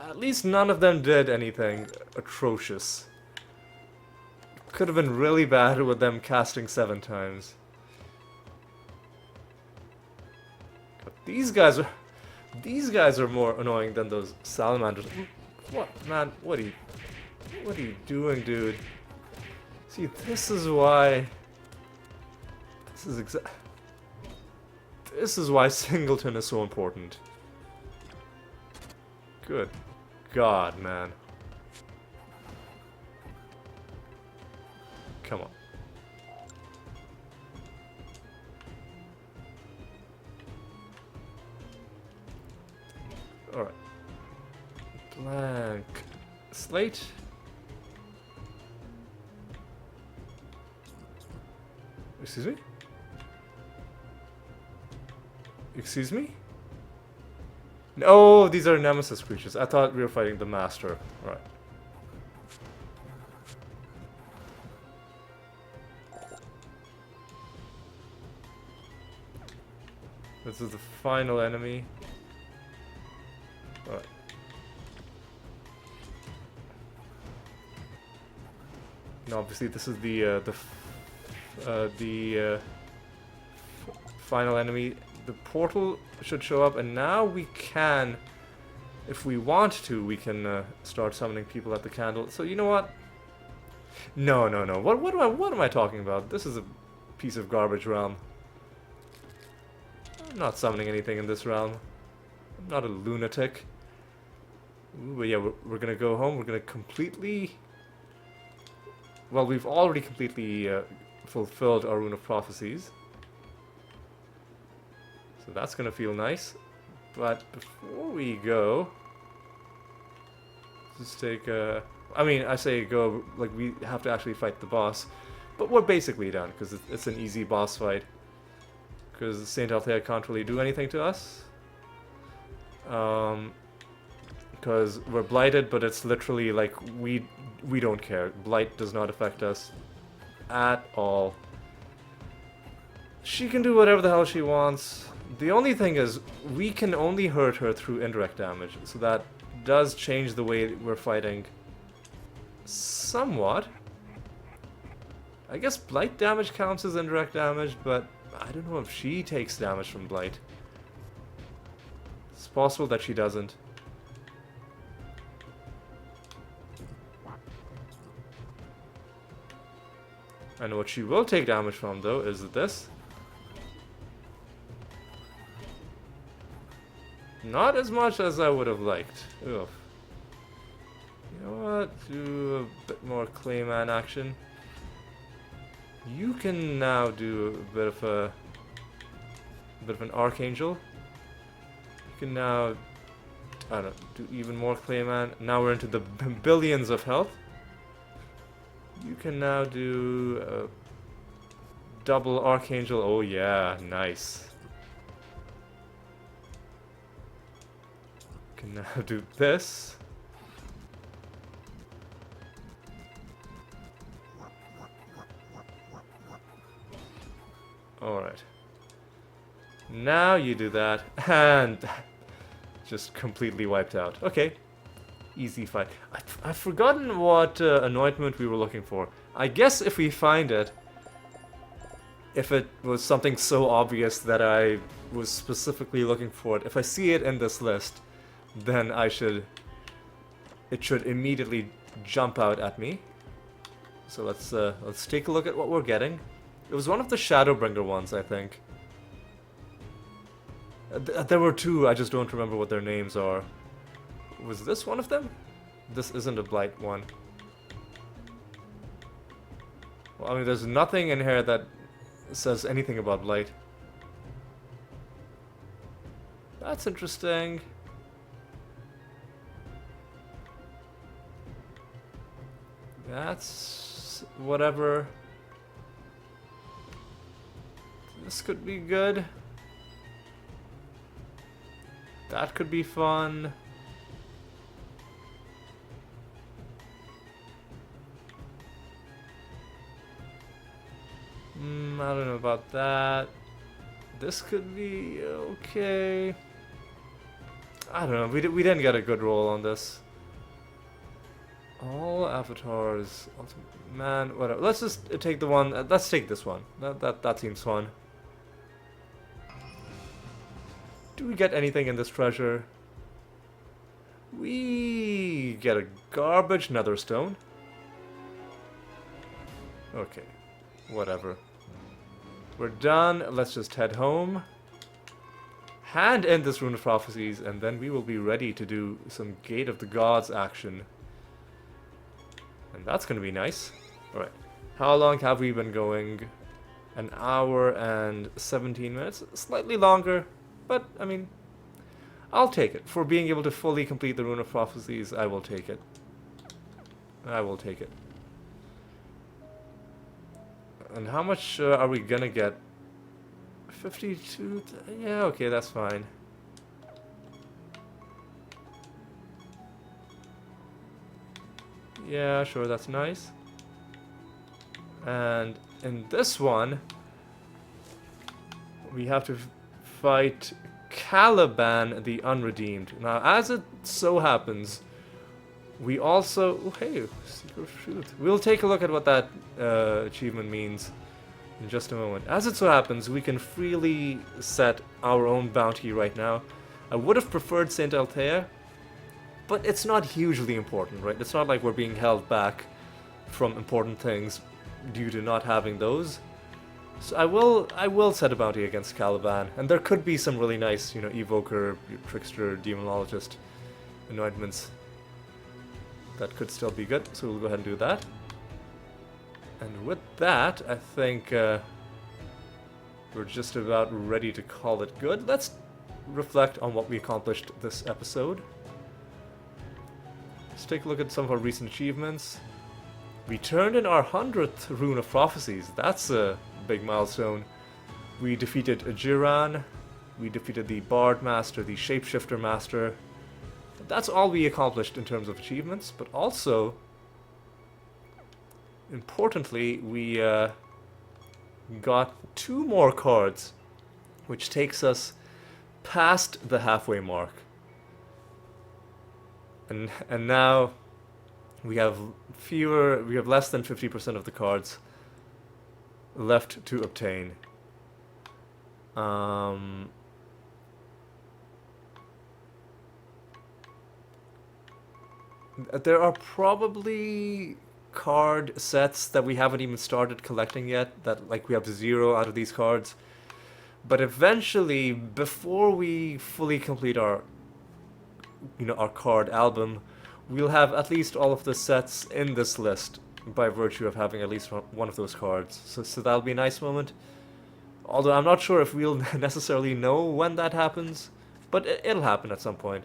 At least none of them did anything atrocious. Could have been really bad with them casting 7 times. But these guys are more annoying than those salamanders. What, man? What are you doing, dude? See, this is why. This is why Singleton is so important. Good God, man. Come on. Alright. Blank slate. Excuse me? Excuse me? No, these are nemesis creatures. I thought we were fighting the master. Right. This is the final enemy. Alright. And obviously this is the final enemy. The portal should show up, and now we can, if we want to, we can start summoning people at the candle. So you know what? No. What am I talking about? This is a piece of garbage realm. I'm not summoning anything in this realm. I'm not a lunatic. Ooh, but yeah, we're gonna go home. We're gonna completely... Well, we've already completely fulfilled our Rune of Prophecies. So that's gonna feel nice. But before we go... Just take a... I mean, I say go, like we have to actually fight the boss. But we're basically done, because it's an easy boss fight. Because Saint Althea can't really do anything to us. Because we're blighted, but it's literally like we don't care. Blight does not affect us at all. She can do whatever the hell she wants. The only thing is, we can only hurt her through indirect damage, so that does change the way we're fighting somewhat. I guess Blight damage counts as indirect damage, but I don't know if she takes damage from Blight. It's possible that she doesn't. And what she will take damage from, though, is this. Not as much as I would have liked. Ugh. You know what? Do a bit more Clayman action. You can now do a bit of an Archangel. You can now, I don't know, do even more Clayman. Now we're into the billions of health. You can now do a double Archangel. Oh yeah, nice. You can now do this. Alright. Now you do that, and Just completely wiped out. Okay. Easy fight. I've forgotten what anointment we were looking for. I guess if we find it, if it was something so obvious that I was specifically looking for it, if I see it in this list, then it should immediately jump out at me. So let's take a look at what we're getting. It was one of the Shadowbringer ones, I think. There were two, I just don't remember what their names are. Was this one of them? This isn't a Blight one. Well, I mean, there's nothing in here that says anything about Blight. That's interesting. That's whatever. This could be good. That could be fun. I don't know about that. This could be okay. I don't know. We didn't get a good roll on this. All avatars. Man, whatever. Let's just take the one. Let's take this one. That seems fun. Do we get anything in this treasure? We get a garbage nether stone. Okay. Whatever. We're done. Let's just head home. Hand in this Rune of Prophecies, and then we will be ready to do some Gate of the Gods action. And that's going to be nice. Alright. How long have we been going? An hour and 17 minutes. Slightly longer, but, I mean, I'll take it. For being able to fully complete the Rune of Prophecies, I will take it. I will take it. And how much are we gonna get? 52? Yeah, okay, that's fine. Yeah, sure, that's nice. And in this one, we have to fight Caliban the Unredeemed. Now, as it so happens, we also... Oh, hey, Secret of Truth. We'll take a look at what that achievement means in just a moment. As it so happens, we can freely set our own bounty right now. I would have preferred Saint Althea, but it's not hugely important, right? It's not like we're being held back from important things due to not having those. So I will set a bounty against Caliban, and there could be some really nice, you know, Evoker, Trickster, Demonologist anointments that could still be good, so we'll go ahead and do that. And with that, I think we're just about ready to call it good. Let's reflect on what we accomplished this episode. Let's take a look at some of our recent achievements. We turned in our 100th Rune of Prophecies. That's a big milestone. We defeated Jiran. We defeated the Bard Master, the Shapeshifter Master. That's all we accomplished in terms of achievements, but also, importantly, we got 2 more cards, which takes us past the halfway mark. And now we have less than 50% of the cards left to obtain. There are probably card sets that we haven't even started collecting yet, that like we have 0 out of these cards. But eventually, before we fully complete our card album, we'll have at least all of the sets in this list by virtue of having at least one of those cards. So that'll be a nice moment. Although I'm not sure if we'll necessarily know when that happens, but it'll happen at some point.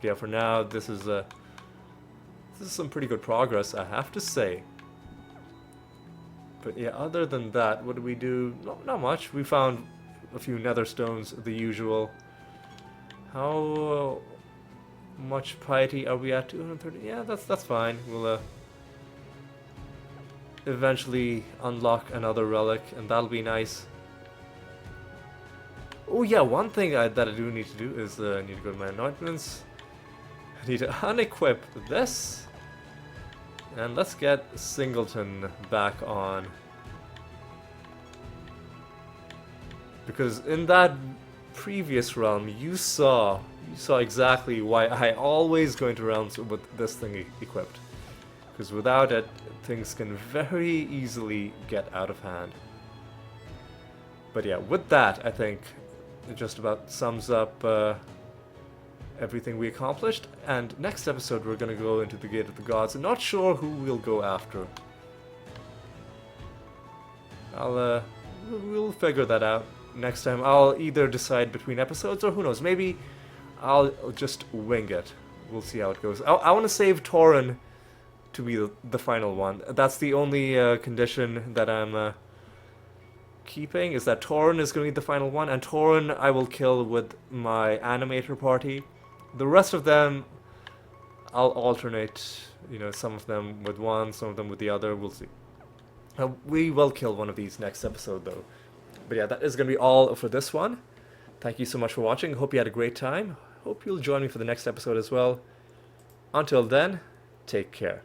Yeah, for now, this is some pretty good progress, I have to say. But yeah, other than that, what did we do? Not much. We found a few nether stones, the usual. How much piety are we at? 230? Yeah, that's fine. We'll eventually unlock another relic, and that'll be nice. Oh yeah, one thing that I do need to do is I need to go to my anointments. I need to unequip this. And let's get Singleton back on. Because in that previous realm, you saw exactly why I always go into realms with this thing equipped. Because without it, things can very easily get out of hand. But yeah, with that, I think it just about sums up everything we accomplished. And next episode, we're going to go into the Gate of the Gods. I'm not sure who we'll go after. We'll figure that out next time. I'll either decide between episodes, or who knows, maybe I'll just wing it. We'll see how it goes. I want to save Tauren to be the final one. That's the only condition that I'm keeping, is that Tauren is going to be the final one, and Tauren I will kill with my animator party. The rest of them, I'll alternate, you know, some of them with one, some of them with the other, we'll see. We will kill one of these next episode though. But yeah, that is going to be all for this one. Thank you so much for watching. Hope you had a great time. Hope you'll join me for the next episode as well. Until then, take care.